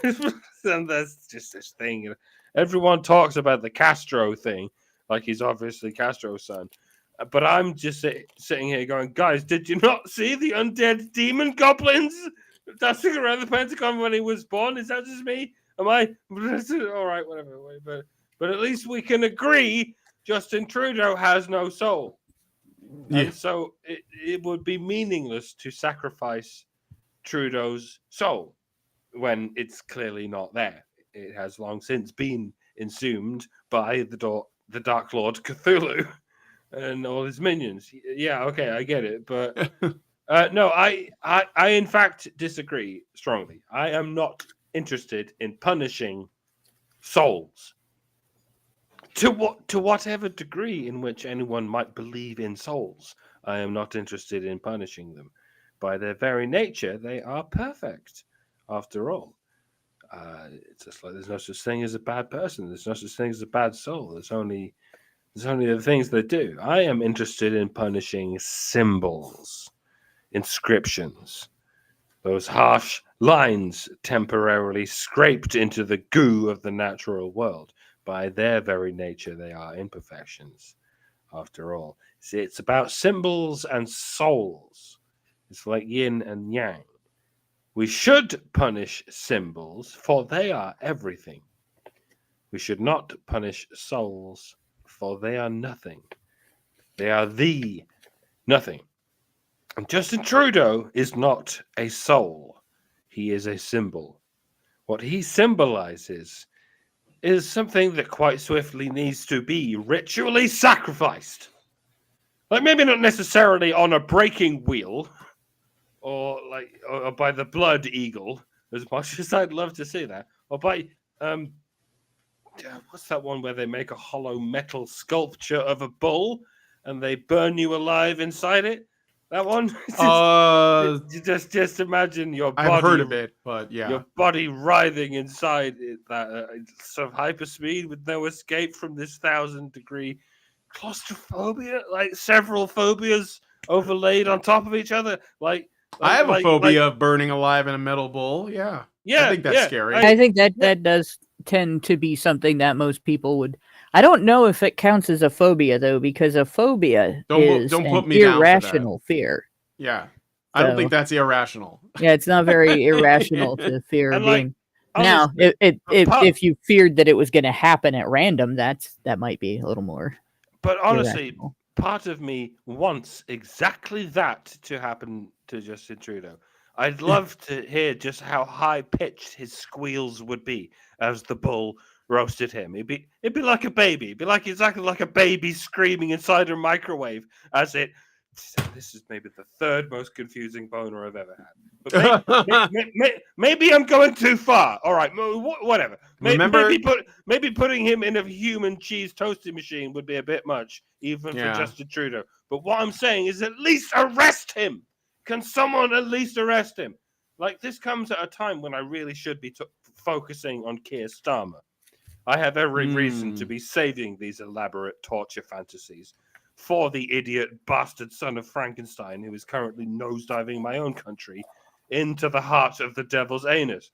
And there's just this thing. Everyone talks about the Castro thing, like he's obviously Castro's son. But I'm just sitting here going, guys, did you not see the undead demon goblins dancing around the Pentagon when he was born? Is that just me? Am I? All right, whatever. But at least we can agree Justin Trudeau has no soul. Yeah. And so it would be meaningless to sacrifice Trudeau's soul when it's clearly not there. It has long since been consumed by the Dark Lord Cthulhu and all his minions. Yeah, okay, I get it. But no, I in fact disagree strongly. I am not interested in punishing souls. To whatever degree in which anyone might believe in souls, I am not interested in punishing them. By their very nature, they are perfect, after all. It's just like there's no such thing as a bad person. There's no such thing as a bad soul. There's only the things they do. I am interested in punishing symbols, inscriptions, those harsh lines temporarily scraped into the goo of the natural world. By their very nature, they are imperfections, after all. See, it's about symbols and souls. It's like yin and yang. We should punish symbols, for they are everything. We should not punish souls, for they are nothing. They are the nothing. And Justin Trudeau is not a soul. He is a symbol. What he symbolizes is something that quite swiftly needs to be ritually sacrificed. Like maybe not necessarily on a breaking wheel or by the blood eagle, as much as I'd love to see that, or by what's that one where they make a hollow metal sculpture of a bull and they burn you alive inside it? That one? Just imagine your body. I've heard of it, but yeah. Your body writhing inside that sort of hyperspeed with no escape from this 1,000-degree claustrophobia, like several phobias overlaid on top of each other. I have a phobia of burning alive in a metal bowl. Yeah. I think that's scary. I think that does tend to be something that most people would. I don't know if it counts as a phobia though, because a phobia is don't put an me down for irrational fear. Yeah, I don't think that's irrational. Yeah, it's not very irrational to fear And being. Now, if you feared that it was going to happen at random, that might be a little more. But honestly, irrational. Part of me wants exactly that to happen to Justin Trudeau. I'd love to hear just how high pitched his squeals would be as the bull roasted him. It'd be like a baby. It'd be exactly like a baby screaming inside a microwave as it. This is maybe the 3rd most confusing boner I've ever had. But maybe I'm going too far. All right, whatever. Maybe putting him in a human cheese toasting machine would be a bit much, even for Justin Trudeau. But what I'm saying is at least arrest him. Can someone at least arrest him? Like, this comes at a time when I really should be focusing on Keir Starmer. I have every reason to be saving these elaborate torture fantasies for the idiot bastard son of Frankenstein who is currently nosediving my own country into the heart of the devil's anus.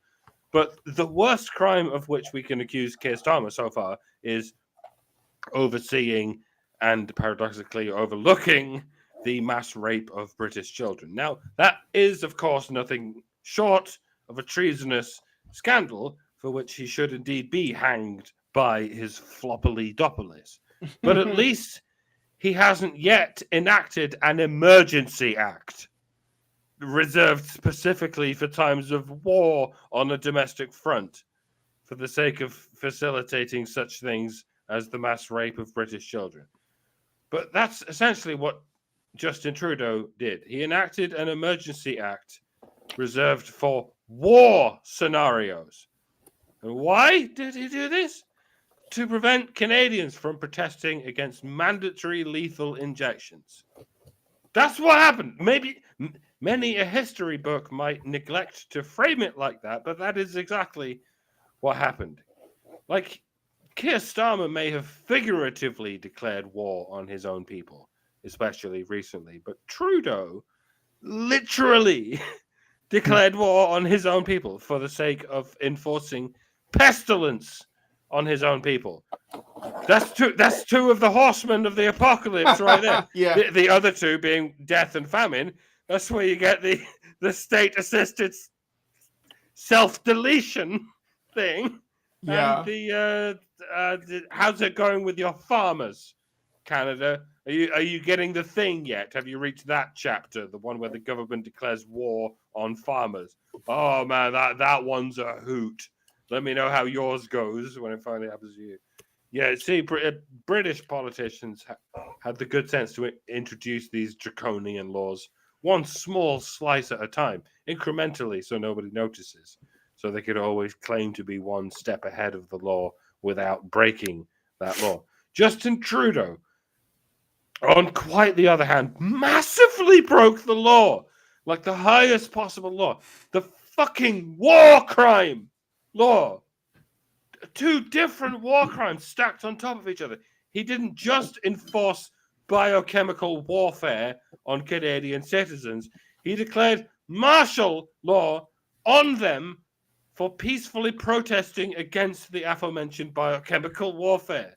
But the worst crime of which we can accuse Keir Starmer so far is overseeing and paradoxically overlooking the mass rape of British children. Now, that is, of course, nothing short of a treasonous scandal for which he should indeed be hanged by his floppily doppelis. But at least he hasn't yet enacted an emergency act reserved specifically for times of war on a domestic front for the sake of facilitating such things as the mass rape of British children. But that's essentially what Justin Trudeau did. He enacted an emergency act reserved for war scenarios. And why did he do this? To prevent Canadians from protesting against mandatory lethal injections. That's what happened. Maybe many a history book might neglect to frame it like that, but that is exactly what happened. Like, Keir Starmer may have figuratively declared war on his own people, especially recently, but Trudeau literally declared war on his own people for the sake of enforcing pestilence on his own people. That's two of the horsemen of the apocalypse right there. Yeah. The other two being death and famine. That's where you get the state-assisted self-deletion thing. Yeah. And how's it going with your farmers, Canada? Are you getting the thing yet? Have you reached that chapter, the one where the government declares war on farmers? Oh man, that one's a hoot. Let me know how yours goes when it finally happens to you. Yeah, see, British politicians had the good sense to introduce these draconian laws, one small slice at a time, incrementally, so nobody notices. So they could always claim to be one step ahead of the law without breaking that law. Justin Trudeau, on quite the other hand, massively broke the law, like the highest possible law, the fucking war crime law. Two different war crimes stacked on top of each other. He didn't just enforce biochemical warfare on Canadian citizens. He declared martial law on them for peacefully protesting against the aforementioned biochemical warfare,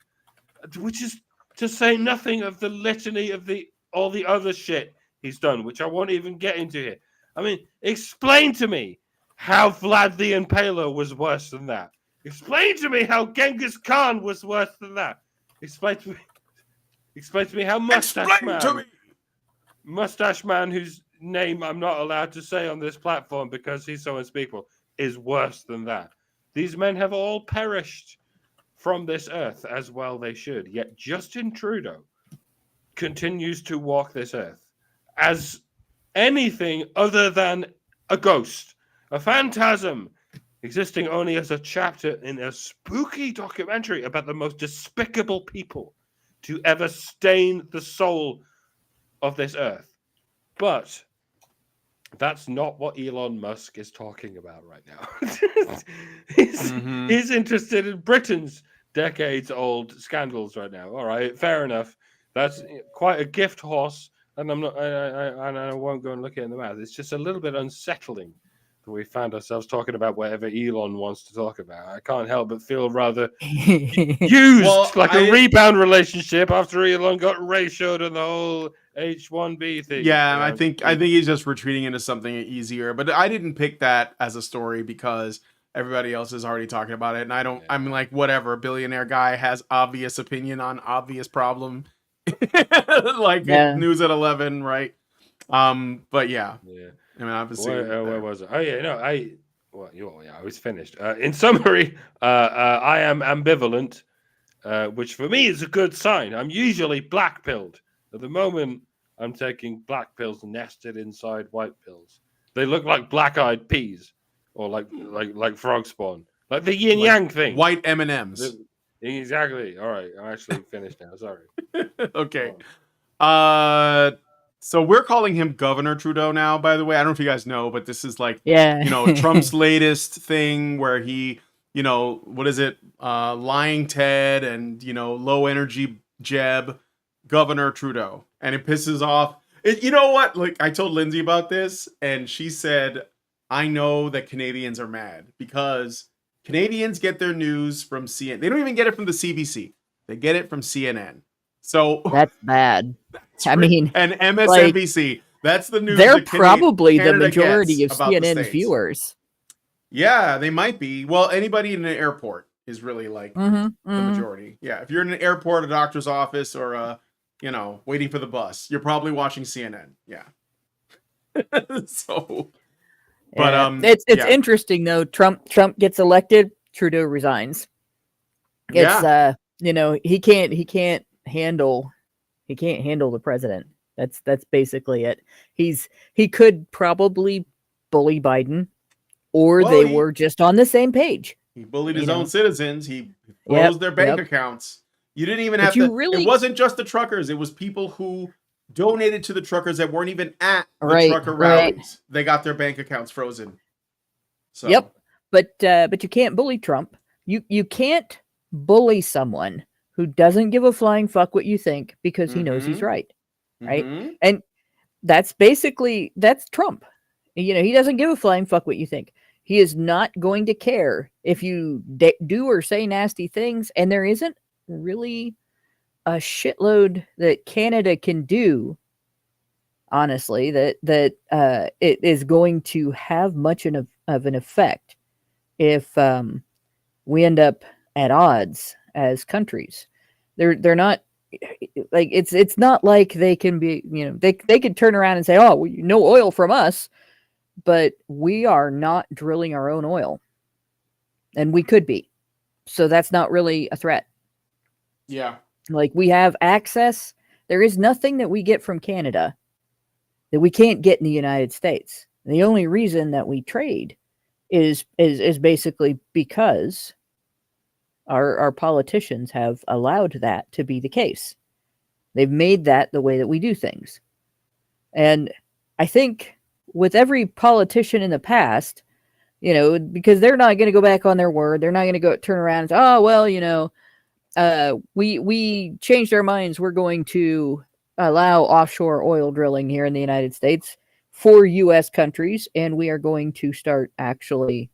which is to say nothing of the litany of all the other shit he's done, which I won't even get into here. I mean, explain to me how Vlad the Impaler was worse than that. Explain to me how Genghis Khan was worse than that. Explain to me how Mustache Man, whose name I'm not allowed to say on this platform because he's so unspeakable, is worse than that. These men have all perished from this earth, as well they should. Yet Justin Trudeau continues to walk this earth as anything other than a ghost, a phantasm, existing only as a chapter in a spooky documentary about the most despicable people to ever stain the soul of this earth. But that's not what Elon Musk is talking about right now. He's interested in Britain's decades-old scandals right now. All right, fair enough. That's quite a gift horse, and I won't go and look it in the mouth. It's just a little bit unsettling that we found ourselves talking about whatever Elon wants to talk about. I can't help but feel rather used, a rebound relationship after Elon got ratioed on the whole H1B thing. Yeah, I think he's just retreating into something easier. But I didn't pick that as a story because everybody else is already talking about it, and I don't. Yeah. I'm like, whatever. Billionaire guy has obvious opinion on obvious problem, News at 11, right? But yeah. I mean, obviously, where was it? Oh yeah, no, I was finished. In summary, I am ambivalent, which for me is a good sign. I'm usually black-pilled. At the moment, I'm taking black pills nested inside white pills. They look like black-eyed peas, or like frog spawn, like the yin yang thing. White M&Ms. Exactly. All right, I'm actually finished now. Sorry. Okay. So we're calling him Governor Trudeau now, by the way. I don't know if you guys know, but this is Trump's latest thing where he, what is it? Lying Ted and, low energy Jeb, Governor Trudeau. And it pisses off. You know what? Like, I told Lindsay about this, and she said, I know that Canadians are mad because Canadians get their news from CNN. They don't even get it from the CBC. They get it from CNN. So That's bad. I mean, and like, MSNBC. That's the news they're that probably the Canada majority gets of about the CNN's States. viewers. Yeah, they might be. Well, anybody in an airport is really like Mm-hmm, the majority. Yeah, if you're in an airport, a doctor's office, or waiting for the bus, you're probably watching CNN. Yeah. So, but yeah. It's yeah, interesting though. Trump gets elected, Trudeau resigns. It's yeah. he can't handle the president. That's basically it. He could probably bully Biden, or Well, they were just on the same page. he bullied you his know. own citizens. He Yep, froze their bank yep. accounts. You didn't even But have you to. It really wasn't just the truckers. It was people who donated to the truckers that weren't even at the right, trucker right. rallies. They got their bank accounts frozen. So, Yep. But you can't bully Trump. You can't bully someone who doesn't give a flying fuck what you think because he knows he's right. Right? mhm. And that's Trump. He doesn't give a flying fuck what you think. He is not going to care if you do or say nasty things, and there isn't really a shitload that Canada can do, honestly, that it is going to have much of an effect if we end up at odds as countries. They're not like it's not like they can be, they could turn around and say, oh, no oil from us, but we are not drilling our own oil, and we could be. So that's not really a threat. Yeah. Like, we have access. There is nothing that we get from Canada that we can't get in the United States. The only reason that we trade is basically because our politicians have allowed that to be the case. They've made that the way that we do things. And I think with every politician in the past, because they're not going to go back on their word, they're not going to go turn around and say, oh, well, we changed our minds. We're going to allow offshore oil drilling here in the United States for U.S. countries, and we are going to start actually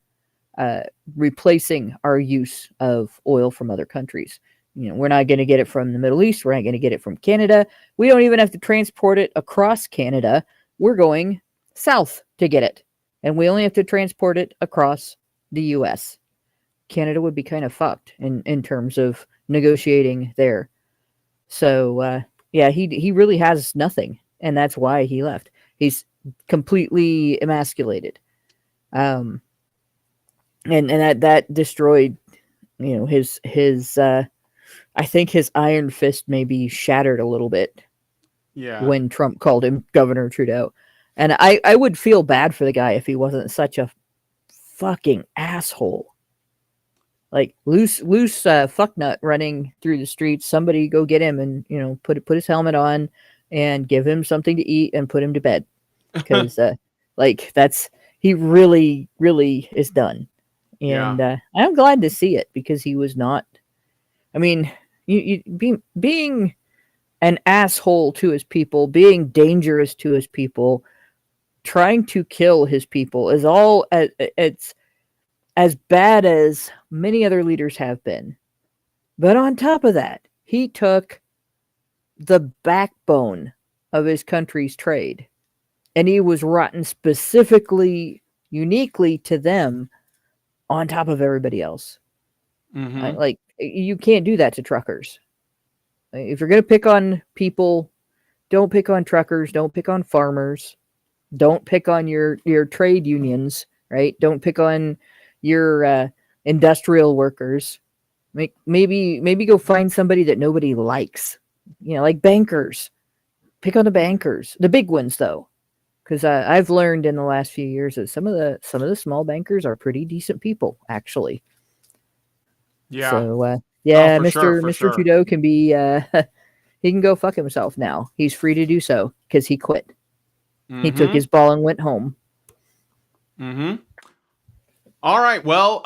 replacing our use of oil from other countries. We're not going to get it from the Middle East. We're not going to get it from Canada. We don't even have to transport it across Canada. We're going south to get it, and we only have to transport it across the U.S. Canada would be kind of fucked in terms of negotiating there. So yeah, he really has nothing, and that's why he left. He's completely emasculated, and that destroyed, his I think his iron fist maybe shattered a little bit. Yeah. When Trump called him Governor Trudeau, and I would feel bad for the guy if he wasn't such a fucking asshole. Like, loose fucknut running through the streets. Somebody go get him and put his helmet on and give him something to eat and put him to bed, because he really is done. And Yeah. I'm glad to see it, because he was not. I mean, being an asshole to his people, being dangerous to his people, trying to kill his people is all. It's as bad as many other leaders have been. But on top of that, he took the backbone of his country's trade, and he was rotten specifically, uniquely to them, on top of everybody else. Mhm. Like, you can't do that to truckers. If you're going to pick on people, don't pick on truckers, don't pick on farmers, don't pick on your trade unions, right? Don't pick on your industrial workers. Maybe go find somebody that nobody likes, like bankers. Pick on the bankers, the big ones though, because I've learned in the last few years that some of the small bankers are pretty decent people, actually. Yeah. So yeah, for sure, Mr. sure. Trudeau can be he can go fuck himself now. He's free to do so because he quit. Mm-hmm. He took his ball and went home. Mm-hmm. All right. Well,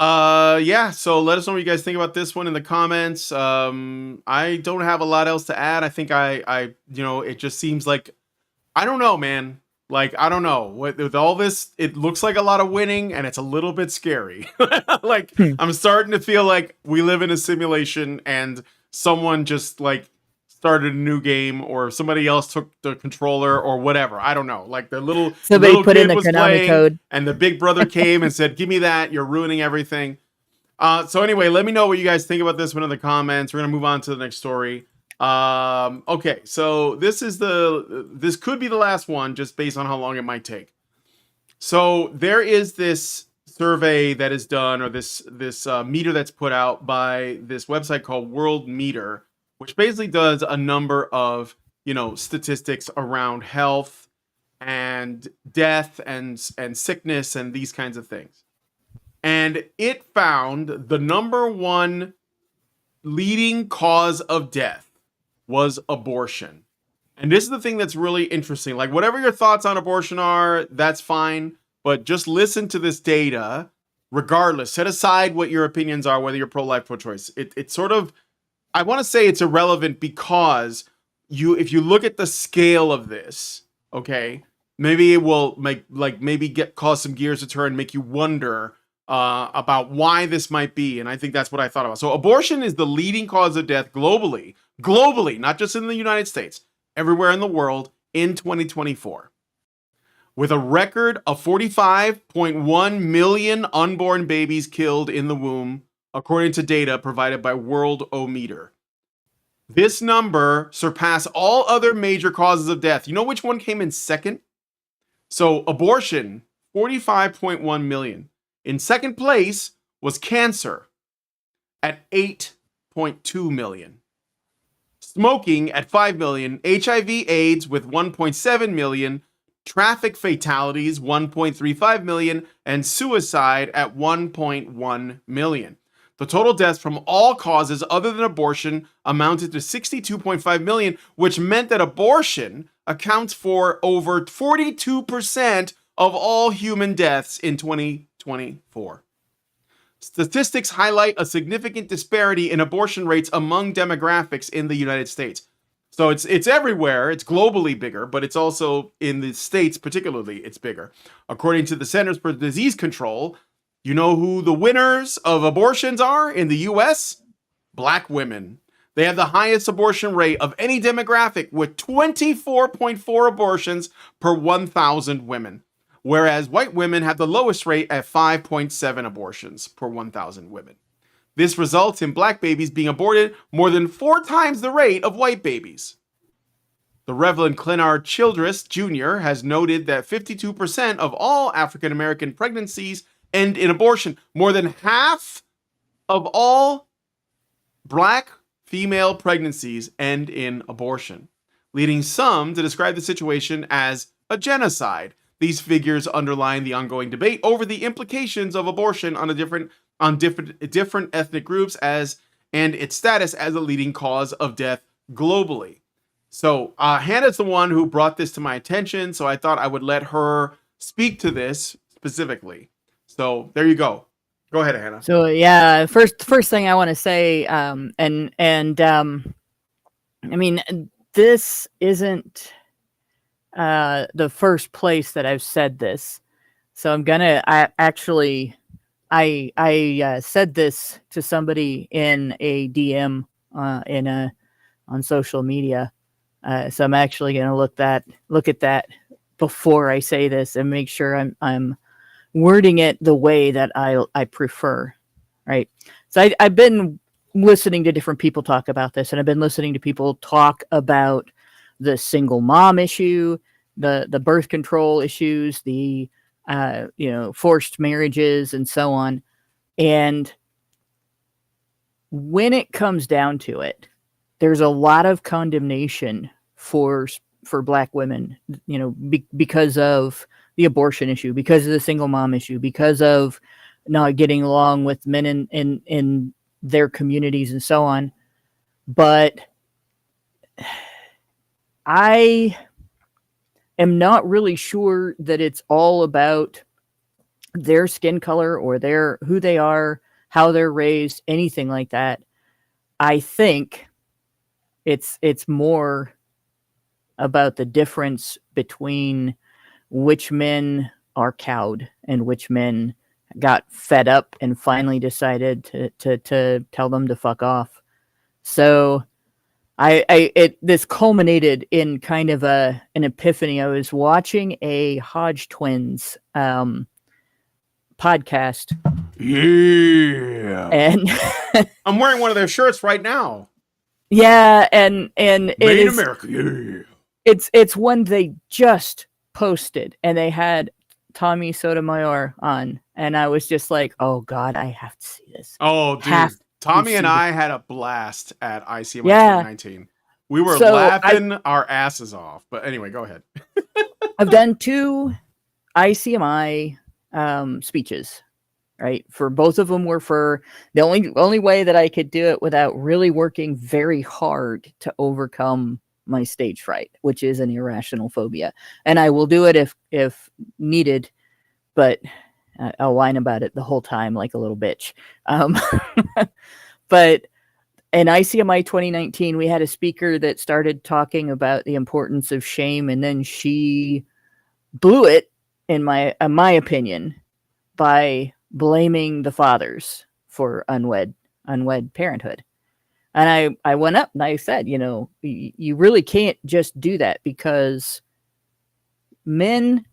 yeah. So let us know what you guys think about this one in the comments. I don't have a lot else to add. I think it just seems like, I don't know, man. Like, I don't know. With all this, it looks like a lot of winning, and it's a little bit scary. Like, I'm starting to feel like we live in a simulation, and someone just started a new game, or somebody else took the controller, or whatever. I don't know. Like the little Somebody put in the was Konami playing, code. and the big brother came and said, "Give me that! You're ruining everything." So anyway, let me know what you guys think about this one in the comments. We're gonna move on to the next story. Okay, so this could be the last one, just based on how long it might take. So there is this survey that is done, or this meter that's put out by this website called World Meter, which basically does a number of statistics around health and death and sickness and these kinds of things. And it found the number one leading cause of death was abortion. And this is the thing that's really interesting. Like, whatever your thoughts on abortion are, that's fine. But just listen to this data regardless. Set aside what your opinions are, whether you're pro-life, pro-choice. It's sort of, I want to say it's irrelevant, because if you look at the scale of this, okay, maybe it will cause some gears to turn, make you wonder about why this might be. And I think that's what I thought about. So abortion is the leading cause of death globally, not just in the United States, everywhere in the world in 2024. With a record of 45.1 million unborn babies killed in the womb, according to data provided by Worldometer. This number surpassed all other major causes of death. You know which one came in second? So abortion, 45.1 million. In second place was cancer at 8.2 million. Smoking at 5 million. HIV/AIDS with 1.7 million. Traffic fatalities, 1.35 million. And suicide at 1.1 million. The total deaths from all causes other than abortion amounted to 62.5 million, which meant that abortion accounts for over 42% of all human deaths in 2024. Statistics highlight a significant disparity in abortion rates among demographics in the United States. So it's everywhere. It's globally bigger, but it's also in the States particularly, it's bigger. According to the Centers for Disease Control, you know who the winners of abortions are in the U.S.? Black women. They have the highest abortion rate of any demographic, with 24.4 abortions per 1,000 women. Whereas white women have the lowest rate at 5.7 abortions per 1,000 women. This results in black babies being aborted more than 4 times the rate of white babies. The Reverend Clenard Childress Jr. has noted that 52% of all African American pregnancies end in abortion. More than half of all black female pregnancies end in abortion, leading some to describe the situation as a genocide. These figures underline the ongoing debate over the implications of abortion on different ethnic groups and its status as a leading cause of death globally. So Hannah's the one who brought this to my attention, so I thought I would let her speak to this specifically. So there you go. Go ahead, Hannah. So yeah, first thing I want to say, I mean, this isn't the first place that I've said this. So I said this to somebody in a DM on social media. So I'm actually going to look at that before I say this and make sure I'm wording it the way that I prefer, right? So I've been listening to different people talk about this, and I've been listening to people talk about the single mom issue, the birth control issues, the forced marriages, and so on. And when it comes down to it, there's a lot of condemnation for black women, because of the abortion issue, because of the single mom issue, because of not getting along with men in their communities and so on. But I am not really sure that it's all about their skin color or who they are, how they're raised, anything like that. I think it's more about the difference between which men are cowed and which men got fed up and finally decided to tell them to fuck off. So this culminated in kind of an epiphany. I was watching a Hodge Twins podcast. Yeah. And I'm wearing one of their shirts right now. yeah, and Made in America. Yeah. It's one they just posted, and they had Tommy Sotomayor on, and I was just like, oh God, I have to see this. Oh, dude. Tommy and I had a blast at ICMI 2019. We were laughing our asses off. But anyway, go ahead. I've done 2 ICMI speeches, right? For both of them were for the only way that I could do it without really working very hard to overcome my stage fright, which is an irrational phobia. And I will do it if needed, but I'll whine about it the whole time like a little bitch. But in ICMI 2019, we had a speaker that started talking about the importance of shame, and then she blew it, in my opinion, by blaming the fathers for unwed parenthood. And I went up and I said, you really can't just do that, because men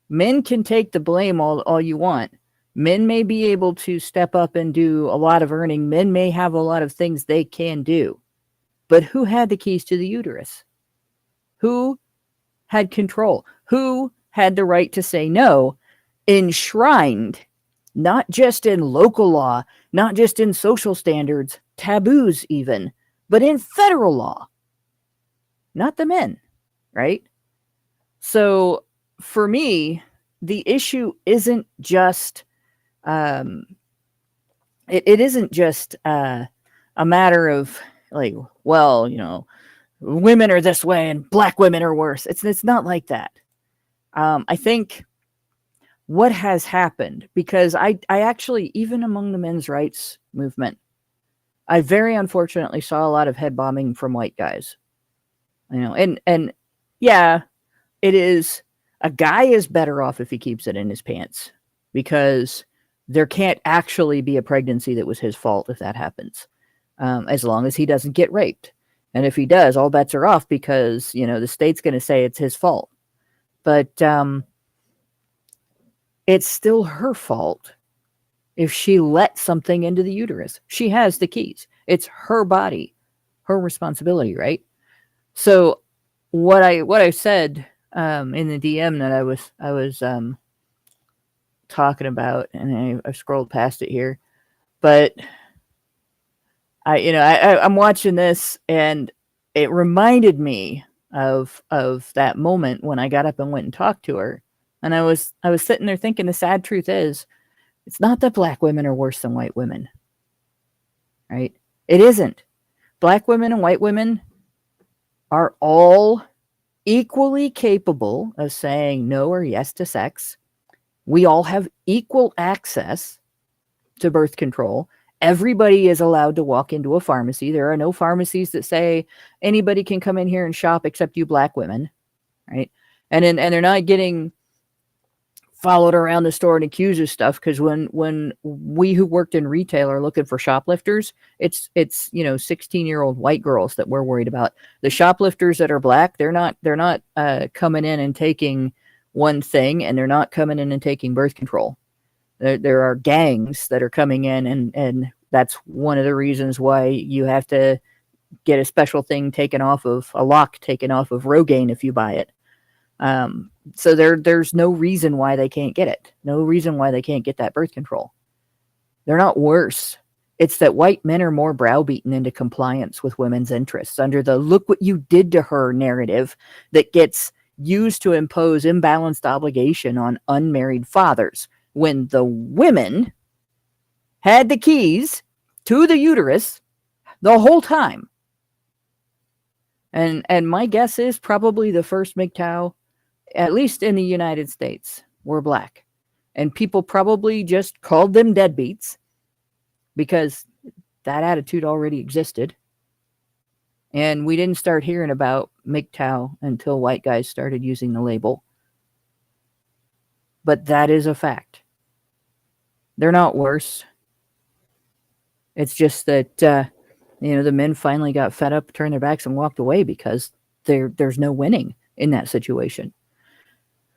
can take the blame all you want. Men may be able to step up and do a lot of earning. Men may have a lot of things they can do. But who had the keys to the uterus? Who had control? Who had the right to say no, enshrined not just in local law, not just in social standards, taboos even, but in federal law? Not the men, right? So for me, the issue isn't just it isn't just a matter of like, well, women are this way and black women are worse. It's not like that. I think what has happened, because I actually, even among the men's rights movement, I very unfortunately saw a lot of head bombing from white guys. And yeah, it is, a guy is better off if he keeps it in his pants, because there can't actually be a pregnancy that was his fault if that happens, as long as he doesn't get raped. And if he does, all bets are off, because, the state's going to say it's his fault. But it's still her fault if she let something into the uterus. She has the keys. It's her body, her responsibility, right? So what I said in the DM that I was talking about, and I scrolled past it here, but I'm watching this, and it reminded me of that moment when I got up and went and talked to her. And I was sitting there thinking, the sad truth is, it's not that black women are worse than white women, right? It isn't. Black women and white women are all equally capable of saying no or yes to sex. We all have equal access to birth control. Everybody is allowed to walk into a pharmacy. There are no pharmacies that say anybody can come in here and shop except you black women, right? And they're not getting followed around the store and accused of stuff, because when we who worked in retail are looking for shoplifters, it's 16-year-old white girls that we're worried about. The shoplifters that are black, they're not coming in and taking one thing, and they're not coming in and taking birth control. There are gangs that are coming in, and that's one of the reasons why you have to get a special thing taken off of, a lock taken off of Rogaine if you buy it. So there's no reason why they can't get it. No reason why they can't get that birth control. They're not worse. It's that white men are more browbeaten into compliance with women's interests under the "look what you did to her" narrative that gets used to impose imbalanced obligation on unmarried fathers, when the women had the keys to the uterus the whole time. And my guess is probably the first MGTOW, at least in the United States, were black. And people probably just called them deadbeats because that attitude already existed. And we didn't start hearing about MGTOW until white guys started using the label. But that is a fact. They're not worse. It's just that The men finally got fed up, turned their backs, and walked away because there's no winning in that situation.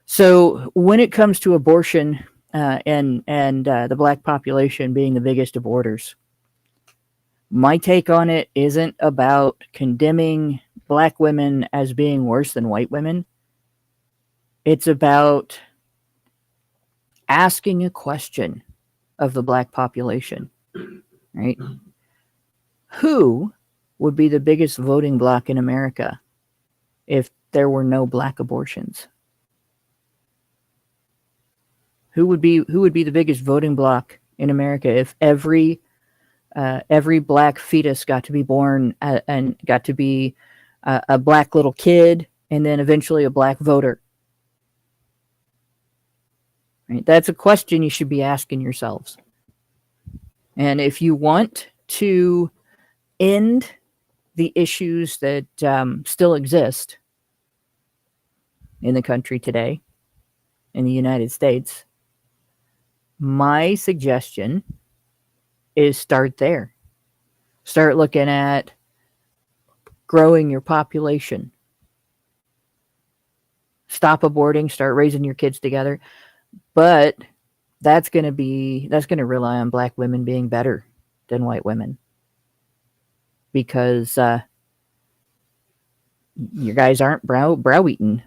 So when it comes to abortion and the black population being the biggest aborters, my take on it isn't about condemning black women as being worse than white women. It's about asking a question of the black population, right? Who would be the biggest voting bloc in America if there were no black abortions? Who would be the biggest voting bloc in America if every black fetus got to be born and got to be a black little kid and then eventually a black voter? Right? That's a question you should be asking yourselves. And if you want to end the issues that still exist in the country today, in the United States, my suggestion is start there. Start looking at growing your population. Stop aborting, start raising your kids together. But that's going to rely on black women being better than white women. Because your guys aren't brow-eaten.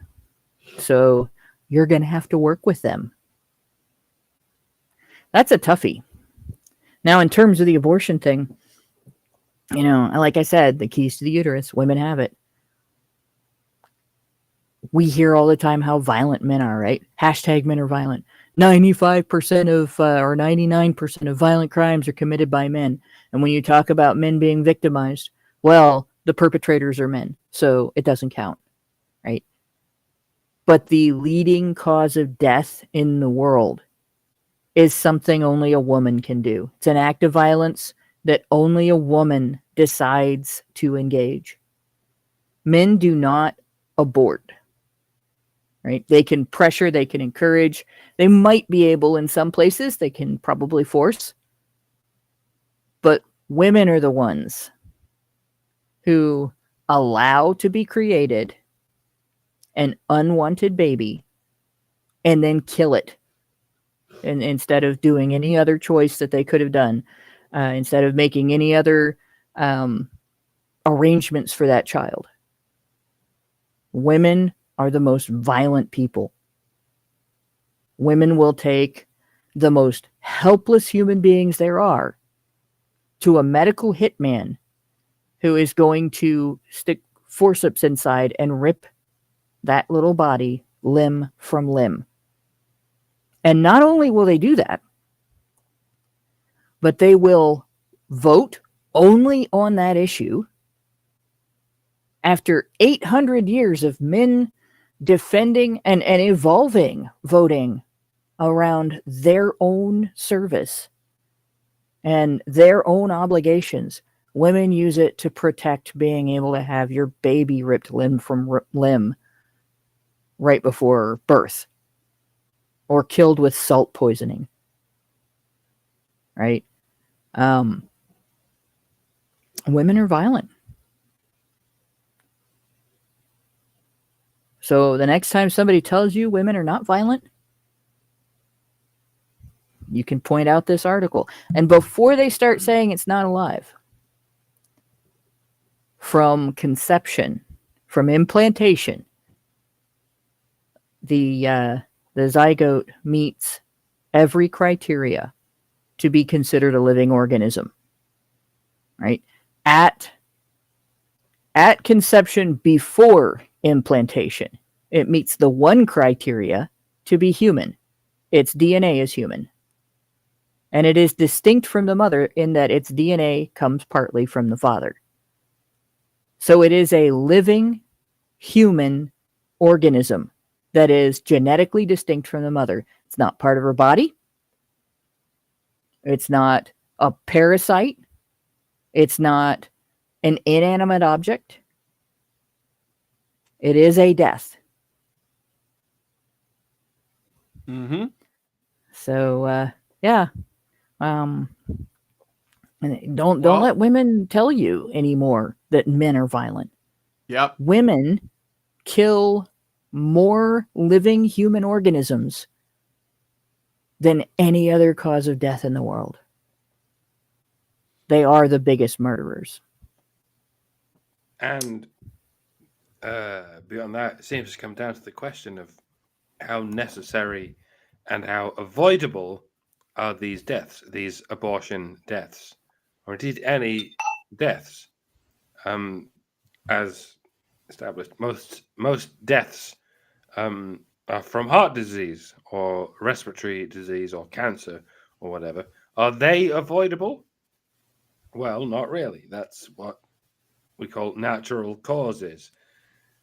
So you're going to have to work with them. That's a toughie. Now, in terms of the abortion thing, like I said, the keys to the uterus, women have it. We hear all the time how violent men are, right? Hashtag men are violent. 95% of or 99% of violent crimes are committed by men. And when you talk about men being victimized, well, the perpetrators are men, so it doesn't count, right? But the leading cause of death in the world is something only a woman can do. It's an act of violence that only a woman decides to engage. Men do not abort, right? They can pressure, they can encourage, they might be able in some places, they can probably force, but women are the ones who allow to be created an unwanted baby and then kill it. And instead of doing any other choice that they could have done, instead of making any other arrangements for that child. Women are the most violent people. Women will take the most helpless human beings there are to a medical hitman who is going to stick forceps inside and rip that little body limb from limb. And not only will they do that, but they will vote only on that issue after 800 years of men defending and evolving voting around their own service and their own obligations. Women use it to protect being able to have your baby ripped limb from limb right before birth or killed with salt poisoning, right? Women are violent. So the next time somebody tells you women are not violent, you can point out this article. And before they start saying it's not alive, from conception, from implantation, the zygote meets every criteria to be considered a living organism, right? At conception before implantation, it meets the one criteria to be human. Its DNA is human. And it is distinct from the mother in that its DNA comes partly from the father. So it is a living human organism that is genetically distinct from the mother. It's not part of her body. It's not a parasite. It's not an inanimate object. It is a death. Mm-hmm. So, yeah. And don't Well- let women tell you anymore that men are violent. Yep. Women kill more living human organisms than any other cause of death in the world. They are the biggest murderers. And beyond that, it seems to come down to the question of how necessary and how avoidable are these deaths, these abortion deaths, or indeed any deaths. As established, most deaths are from heart disease or respiratory disease or cancer or whatever. Are they avoidable? Well, not really. That's what we call natural causes.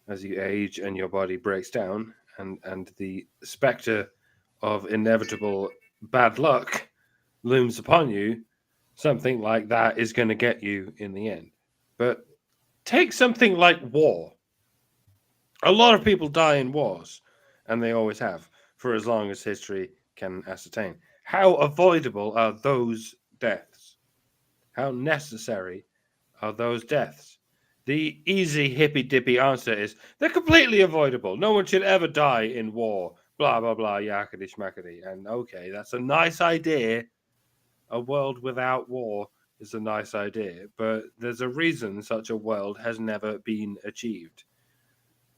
As you age and your body breaks down, and the specter of inevitable bad luck looms upon you, something like that is going to get you in the end. But take something like war. A lot of people die in wars, and they always have, for as long as history can ascertain. How avoidable are those deaths? How necessary are those deaths? The easy hippy-dippy answer is they're completely avoidable. No one should ever die in war. Blah, blah, blah, yakety schmackety. And okay, that's a nice idea. A world without war is a nice idea, but there's a reason such a world has never been achieved.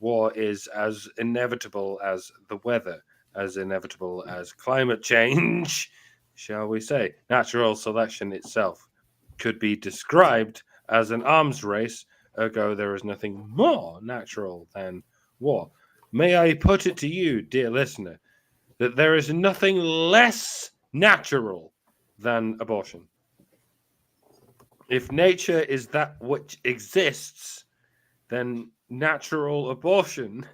War is as inevitable as the weather, as inevitable as climate change, shall we say. Natural selection itself could be described as an arms race, ergo there is nothing more natural than war. May I put it to you, dear listener, that there is nothing less natural than abortion. If nature is that which exists, then natural abortion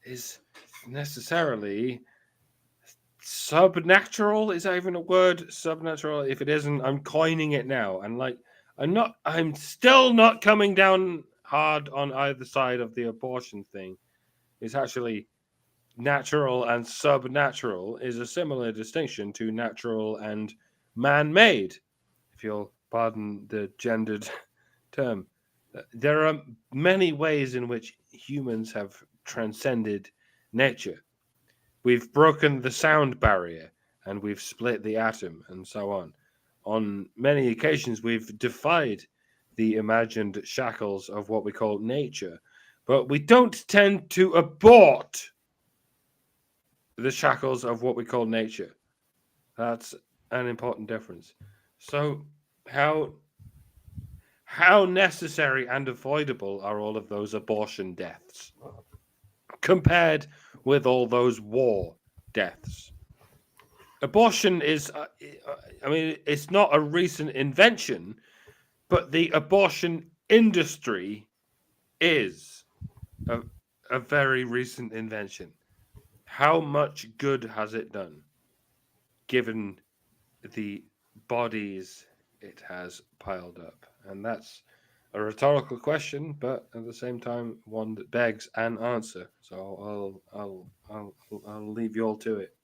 is necessarily subnatural. Is that even a word? Subnatural? If it isn't, I'm coining it now. And I'm still not coming down hard on either side of the abortion thing. It's actually natural and subnatural is a similar distinction to natural and man-made, if you'll pardon the gendered term. There are many ways in which humans have transcended nature. We've broken the sound barrier and we've split the atom and so on. On many occasions, we've defied the imagined shackles of what we call nature, but we don't tend to abort the shackles of what we call nature. That's an important difference. So how necessary and avoidable are all of those abortion deaths compared with all those war deaths? Abortion is, it's not a recent invention, but the abortion industry is a very recent invention. How much good has it done, given the bodies it has piled up? And that's a rhetorical question, but at the same time, one that begs an answer. So I'll leave you all to it.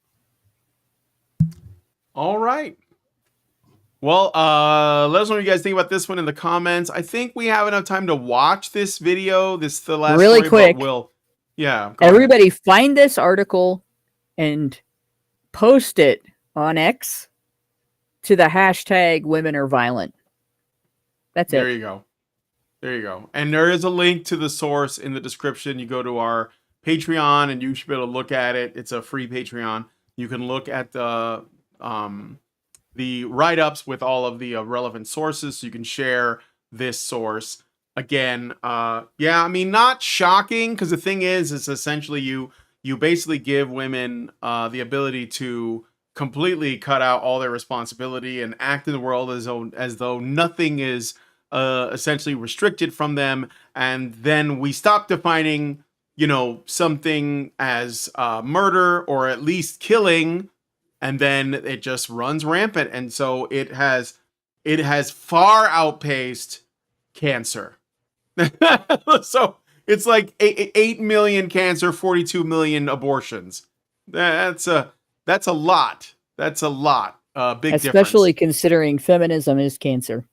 All right. Well, let us know what you guys think about this one in the comments. I think we have enough time to watch this video. This is the last Really story, quick. But we'll, yeah. Go ahead. Everybody find this article and post it on X to the hashtag women are violent. That's There it. you go. There you go. And there is a link to the source in the description. You go to our Patreon and you should be able to look at it. It's a free Patreon. You can look at the write-ups with all of the relevant sources, so you can share this source. Again, yeah, I mean, not shocking, because the thing is, it's essentially you basically give women the ability to completely cut out all their responsibility and act in the world as though nothing is essentially restricted from them, and then we stop defining, something as murder or at least killing, and then it just runs rampant. And so it has far outpaced cancer. So it's like 8 million cancer, 42 million abortions. That's a lot. That's a lot big Especially difference. considering feminism is cancer.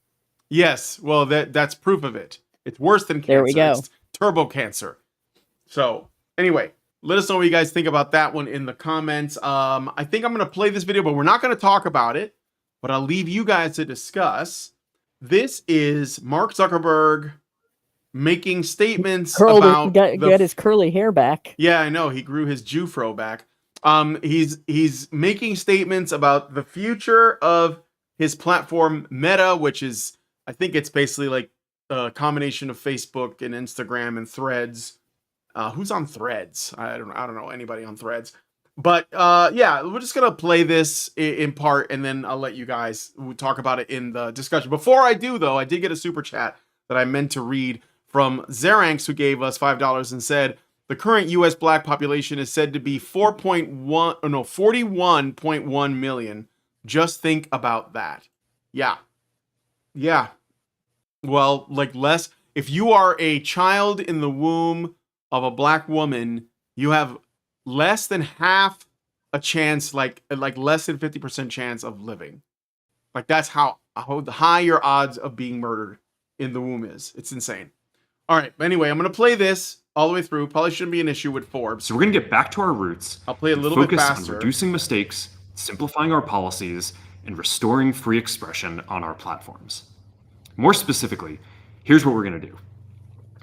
Yes, well, that's proof of it. It's worse than cancer. There we go. It's turbo cancer. So anyway, let us know what you guys think about that one in the comments. I think I'm going to play this video, but we're not going to talk about it. But I'll leave you guys to discuss. This is Mark Zuckerberg making statements about got his curly hair back. Yeah, I know. He grew his Jew fro back. He's making statements about the future of his platform Meta, which is, I think it's basically like a combination of Facebook and Instagram and Threads. Who's on Threads? I don't know anybody on Threads. But yeah, we're just gonna play this in part, and then I'll let you guys talk about it in the discussion. Before I do, though, I did get a super chat that I meant to read from Zeranx, who gave us $5 and said, the current U.S. black population is said to be 41.1 million. Just think about that. Yeah. Well, like less. If you are a child in the womb of a black woman, you have less than half a chance, like less than 50% chance of living. Like that's how high your odds of being murdered in the womb is. It's insane. All right. Anyway, I'm going to play this all the way through. Probably shouldn't be an issue with Forbes. So we're going to get back to our roots. I'll play a little bit faster. Focus on reducing mistakes, simplifying our policies, and restoring free expression on our platforms. More specifically, here's what we're going to do.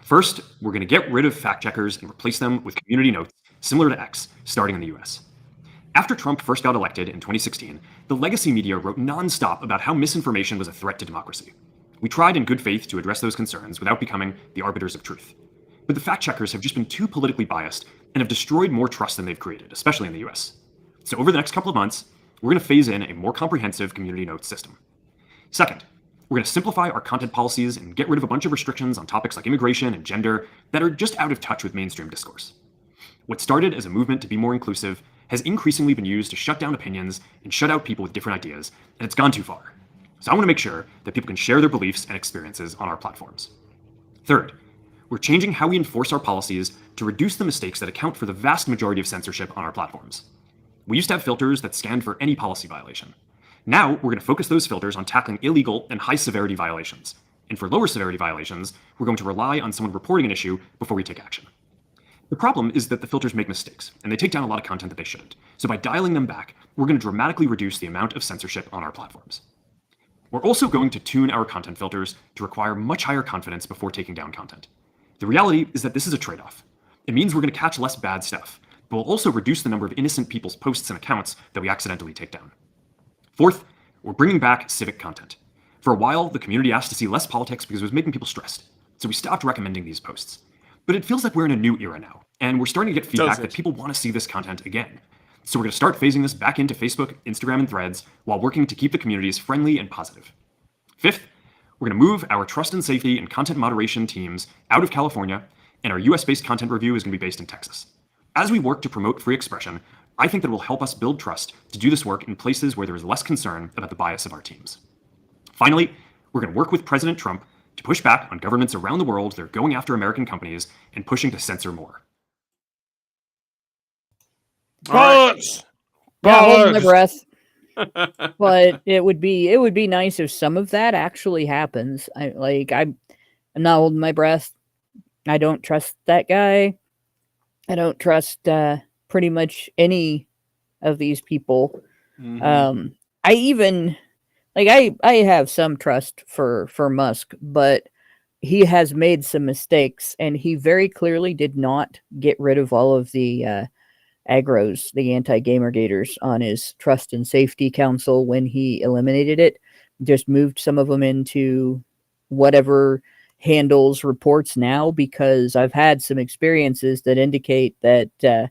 First, we're going to get rid of fact checkers and replace them with community notes similar to X, starting in the US. After Trump first got elected in 2016, the legacy media wrote nonstop about how misinformation was a threat to democracy. We tried in good faith to address those concerns without becoming the arbiters of truth. But the fact checkers have just been too politically biased and have destroyed more trust than they've created, especially in the US. So over the next couple of months, we're going to phase in a more comprehensive community notes system. Second, we're going to simplify our content policies and get rid of a bunch of restrictions on topics like immigration and gender that are just out of touch with mainstream discourse. What started as a movement to be more inclusive has increasingly been used to shut down opinions and shut out people with different ideas, and it's gone too far. So I want to make sure that people can share their beliefs and experiences on our platforms. Third, we're changing how we enforce our policies to reduce the mistakes that account for the vast majority of censorship on our platforms. We used to have filters that scanned for any policy violation. Now, we're going to focus those filters on tackling illegal and high-severity violations. And for lower-severity violations, we're going to rely on someone reporting an issue before we take action. The problem is that the filters make mistakes, and they take down a lot of content that they shouldn't. So by dialing them back, we're going to dramatically reduce the amount of censorship on our platforms. We're also going to tune our content filters to require much higher confidence before taking down content. The reality is that this is a trade-off. It means we're going to catch less bad stuff, but we'll also reduce the number of innocent people's posts and accounts that we accidentally take down. Fourth, we're bringing back civic content. For a while, the community asked to see less politics because it was making people stressed, so we stopped recommending these posts. But it feels like we're in a new era now, and we're starting to get feedback that people want to see this content again. So we're going to start phasing this back into Facebook, Instagram, and Threads while working to keep the communities friendly and positive. Fifth, we're going to move our trust and safety and content moderation teams out of California, and our US-based content review is going to be based in Texas. As we work to promote free expression, I think that it will help us build trust to do this work in places where there is less concern about the bias of our teams. Finally, we're going to work with President Trump to push back on governments around the world that are going after American companies and pushing to censor more. Bollocks! Yeah, hold my Bollocks! breath. But it would be nice if some of that actually happens. I'm not holding my breath. I don't trust that guy. I don't trust pretty much any of these people. Mhm. I even I have some trust for Musk, but he has made some mistakes, and he very clearly did not get rid of all of the agros, the anti-gamergaters on his Trust and Safety Council when he eliminated it. Just moved some of them into whatever handles reports now, because I've had some experiences that indicate that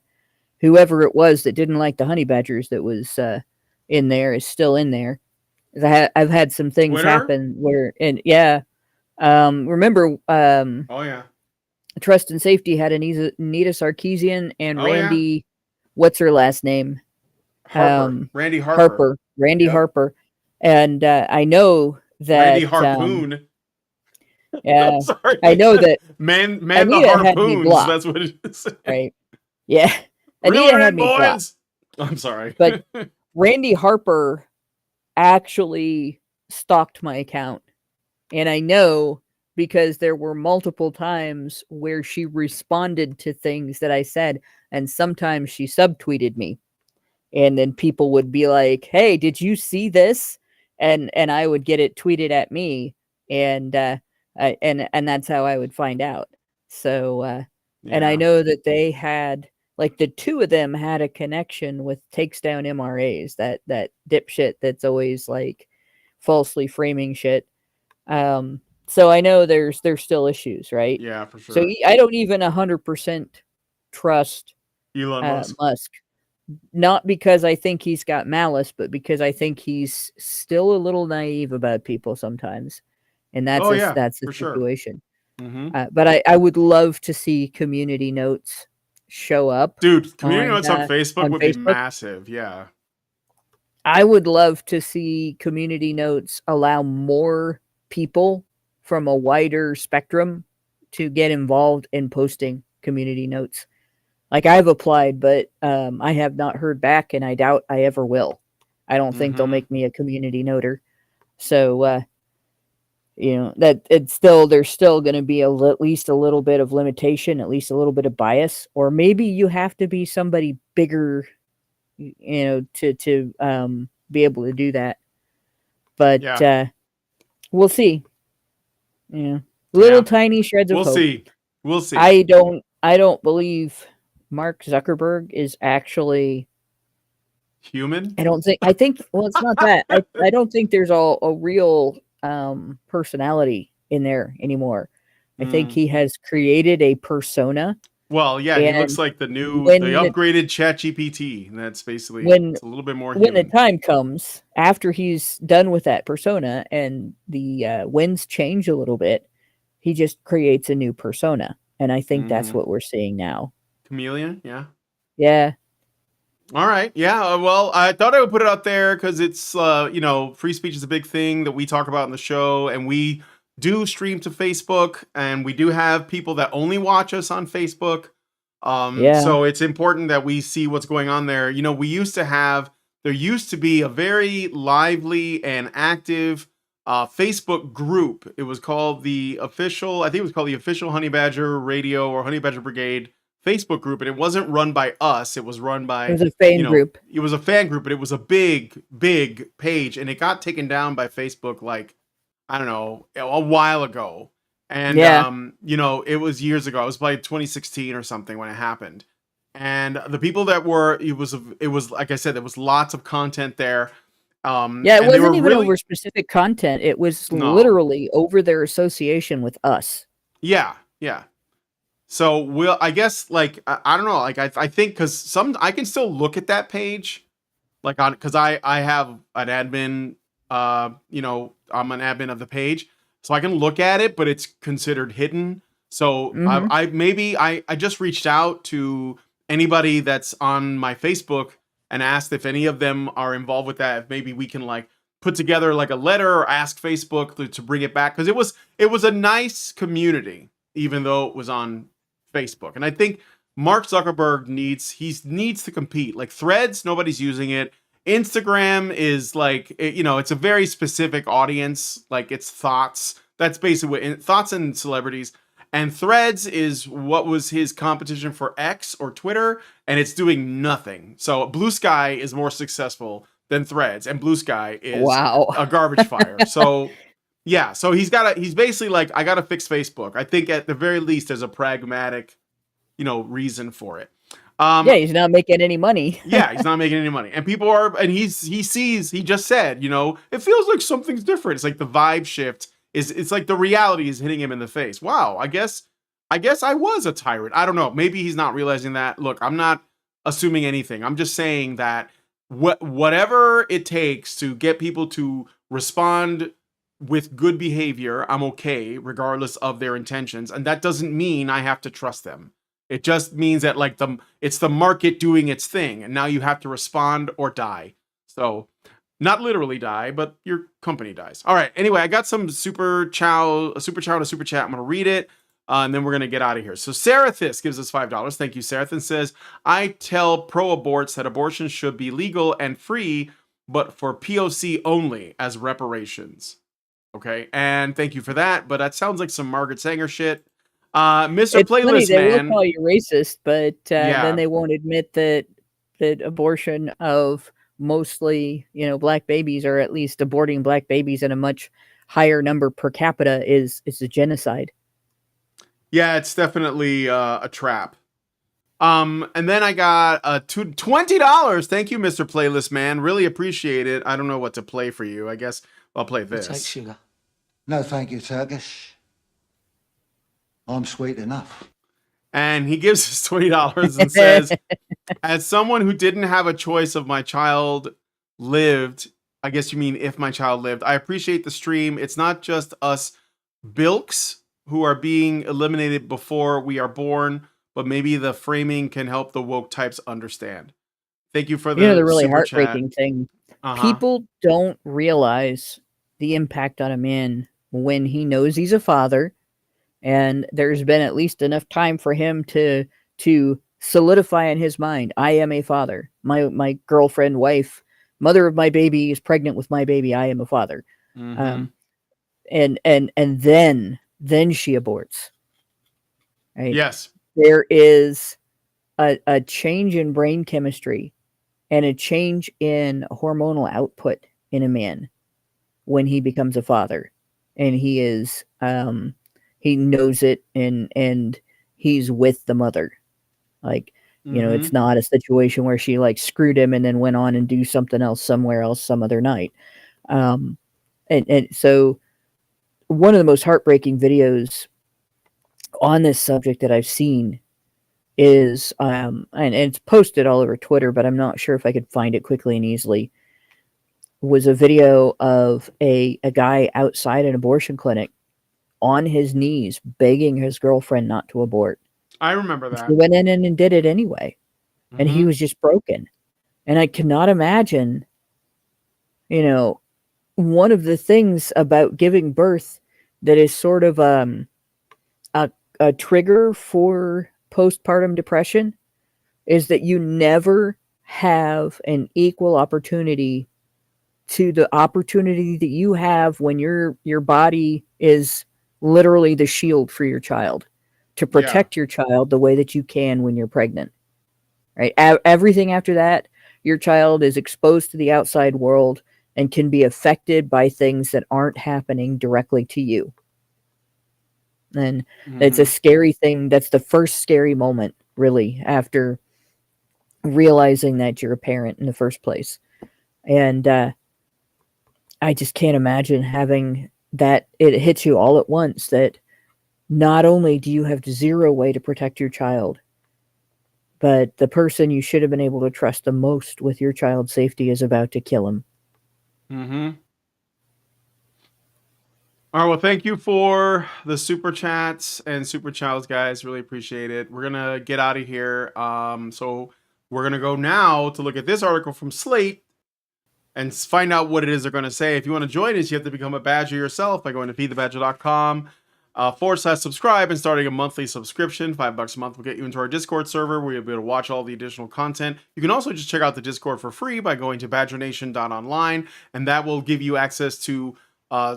whoever it was that didn't like the honey badgers that was in there is still in there. I've had some things Twitter? happen where, and yeah, remember, Oh yeah. Trust and Safety had Anita Sarkeesian and Oh, yeah. Randy, what's her last name? Harper. Randy Harper. Randy Yep. Harper. And I know that Randy Harpoon. yeah, I'm sorry. I know that man the Anita had me harpoons. blocked. That's what it is. right. Yeah. Reel Anita her had in, me blocked. boys. I'm sorry. But Randy Harper actually stalked my account. And I know because there were multiple times where she responded to things that I said, and sometimes she subtweeted me. And then people would be like, "Hey, did you see this?" And I would get it tweeted at me, and and that's how I would find out. So and I Yeah. know that they had, like, the two of them had a connection with Takes Down MRAs, that dipshit that's always like falsely framing shit. So I know there's still issues, right? Yeah, for So sure. I don't even 100% trust Elon Musk. Musk. Not because I think he's got malice, but because I think he's still a little naive about people sometimes, and that's Oh yeah, that's the for sure. situation. Hmm. But I would love to see community notes show up Dude, community notes on on Facebook would be Facebook. massive. Yeah. I would love to see community notes allow more people from a wider spectrum to get involved in posting community notes. Like, I've applied, but I have not heard back, and I doubt I ever will. I don't think they'll Mhm. make me a community noter. So, that there's still going to be at least a little bit of limitation, at least a little bit of bias, or maybe you have to be somebody bigger, to be able to do that. But Yeah. we'll see. Little Yeah. tiny shreds of We'll hope. see. We'll see. I don't believe Mark Zuckerberg is actually. Human? I think, well, it's not that. I don't think there's a real personality in there anymore. I think Mm. he has created a persona, Well, yeah, he looks and like the when upgraded ChatGPT. And that's basically when it's a little bit more when the human. time comes after he's done with that persona and the winds change a little bit, he just creates a new persona, and I think that's Mhm. what we're seeing now. Chameleon, yeah. Yeah. All right. Yeah. Well, I thought I would put it out there because it's, free speech is a big thing that we talk about in the show. And we do stream to Facebook, and we do have people that only watch us on Facebook. Yeah. So it's important that we see what's going on there. There used to be a very lively and active Facebook group. It was called I think it was called the official Honey Badger Radio or Honey Badger Brigade Facebook group, and it wasn't run by us. It was run It by, was a fan group. it was a fan group, but it was a big, big page, and it got taken down by Facebook, like, I don't know, a while ago. And, Yeah. it was years ago. It was like 2016 or something when it happened. And the people that were, it was, like I said, there was lots of content there. Yeah, it And they were wasn't even really, over specific content. It was no, literally over their association with us. yeah, yeah. So I guess, like, I don't know, like, I think because I can still look at that page, like, on, because I have an admin, I'm an admin of the page, so I can look at it, but it's considered hidden. So Mhm. I just reached out to anybody that's on my Facebook and asked if any of them are involved with that. If maybe we can, like, put together like a letter or ask Facebook to bring it back, because it was a nice community, even though it was on Facebook. And I think Mark Zuckerberg needs to compete. Like, Threads, nobody's using it. Instagram is like, it's a very specific audience. Like, it's thoughts. That's basically what thoughts and celebrities. And Threads is what was his competition for X or Twitter, and it's doing nothing. So Blue Sky is more successful than Threads, and Blue Sky is Wow. a garbage fire. So yeah, so he's basically like, I gotta fix Facebook. I think at the very least there's a pragmatic, reason for it. Yeah, he's not making any money. Yeah, he's not making any money. And people are, and he just said, it feels like something's different. It's like the vibe shift it's like the reality is hitting him in the face. Wow, I guess I was a tyrant. I don't know. Maybe he's not realizing that. Look, I'm not assuming anything. I'm just saying that whatever it takes to get people to respond with good behavior, I'm okay, regardless of their intentions. And that doesn't mean I have to trust them. It just means that, like, it's the market doing its thing, and now you have to respond or die. So, not literally die, but your company dies. All right. Anyway, I got some super chat. I'm gonna read it, and then we're gonna get out of here. So Sarathis gives us $5. Thank you, Sarathis. Says, I tell pro-aborts that abortion should be legal and free, but for POC only as reparations. Okay, and thank you for that. But that sounds like some Margaret Sanger shit. Mr. It's funny, Playlist they will Man. call you racist, but Yeah. then they won't admit that abortion of mostly, black babies, or at least aborting black babies in a much higher number per capita is a genocide. Yeah, it's definitely a trap. And then I got $20. Thank you, Mr. Playlist Man. Really appreciate it. I don't know what to play for you. I guess I'll play Take this. sugar. No, thank you, Turkish. I'm sweet enough. And he gives us $20 and says, as someone who didn't have a choice of my child lived, I guess you mean if my child lived, I appreciate the stream. It's not just us bilks who are being eliminated before we are born, but maybe the framing can help the woke types understand. Thank you for the The really super heartbreaking chat. thing. People don't realize the impact on a man when he knows he's a father, and there's been at least enough time for him to solidify in his mind, I am a father. My girlfriend, wife, mother of my baby is pregnant with my baby. I am a father. Mm-hmm. And then she aborts. Right? Yes. There is a change in brain chemistry and a change in hormonal output in a man when he becomes a father, and he is he knows it, and he's with the mother. Like, it's not a situation where she like screwed him and then went on and do something else somewhere else some other night. And so one of the most heartbreaking videos on this subject that I've seen is and it's posted all over Twitter, but I'm not sure if I could find it quickly and easily, was a video of a guy outside an abortion clinic on his knees begging his girlfriend not to abort. I remember that. He went in and did it anyway. And he was just broken. And I cannot imagine, one of the things about giving birth that is sort of a trigger for postpartum depression is that you never have an equal opportunity to the opportunity that you have when your body is literally the shield for your child, to protect your child the way that you can when you're pregnant. Right? Everything after that, your child is exposed to the outside world and can be affected by things that aren't happening directly to you. And it's a scary thing. That's the first scary moment, really, after realizing that you're a parent in the first place. And I just can't imagine having that it hits you all at once, that not only do you have zero way to protect your child, but the person you should have been able to trust the most with your child's safety is about to kill him. All right, well, thank you for the super chats and super chats, guys. Really appreciate it. We're gonna get out of here. So we're gonna go now to look at this article from Slate and find out what it is they're gonna say. If you want to join us, you have to become a badger yourself by going to feedthebadger.com /subscribe and starting a monthly subscription. $5 a month will get you into our Discord server where you'll be able to watch all the additional content. You can also just check out the Discord for free by going to badgernation.online, and that will give you access to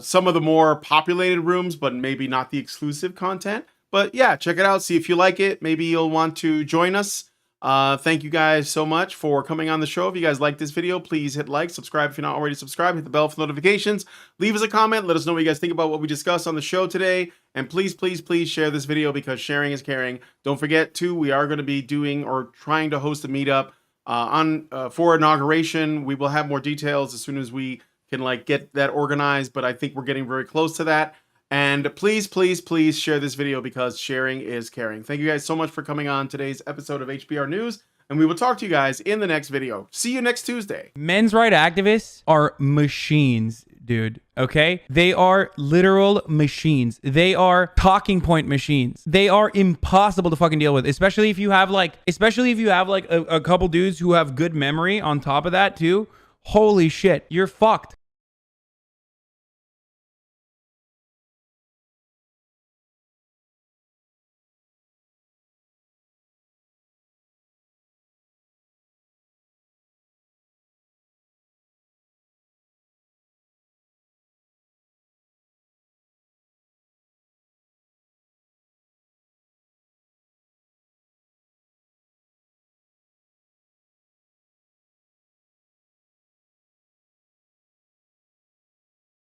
some of the more populated rooms, but maybe not the exclusive content. But yeah, check it out, see if you like it. Maybe you'll want to join us. Thank you guys so much for coming on the show. If you guys like this video, please hit like, subscribe if you're not already subscribed, hit the bell for notifications, leave us a comment, let us know what you guys think about what we discussed on the show today, and please, please, please share this video because sharing is caring. Don't forget too, we are going to be doing or trying to host a meetup for inauguration. We will have more details as soon as we can get that organized, but I think we're getting very close to that. And please, please, please share this video because sharing is caring. Thank you guys so much for coming on today's episode of HBR News, and we will talk to you guys in the next video. See you next Tuesday. Men's rights activists are machines, dude. Okay? They are literal machines. They are talking point machines. They are impossible to fucking deal with, especially if you have a couple dudes who have good memory on top of that too. Holy shit, you're fucked.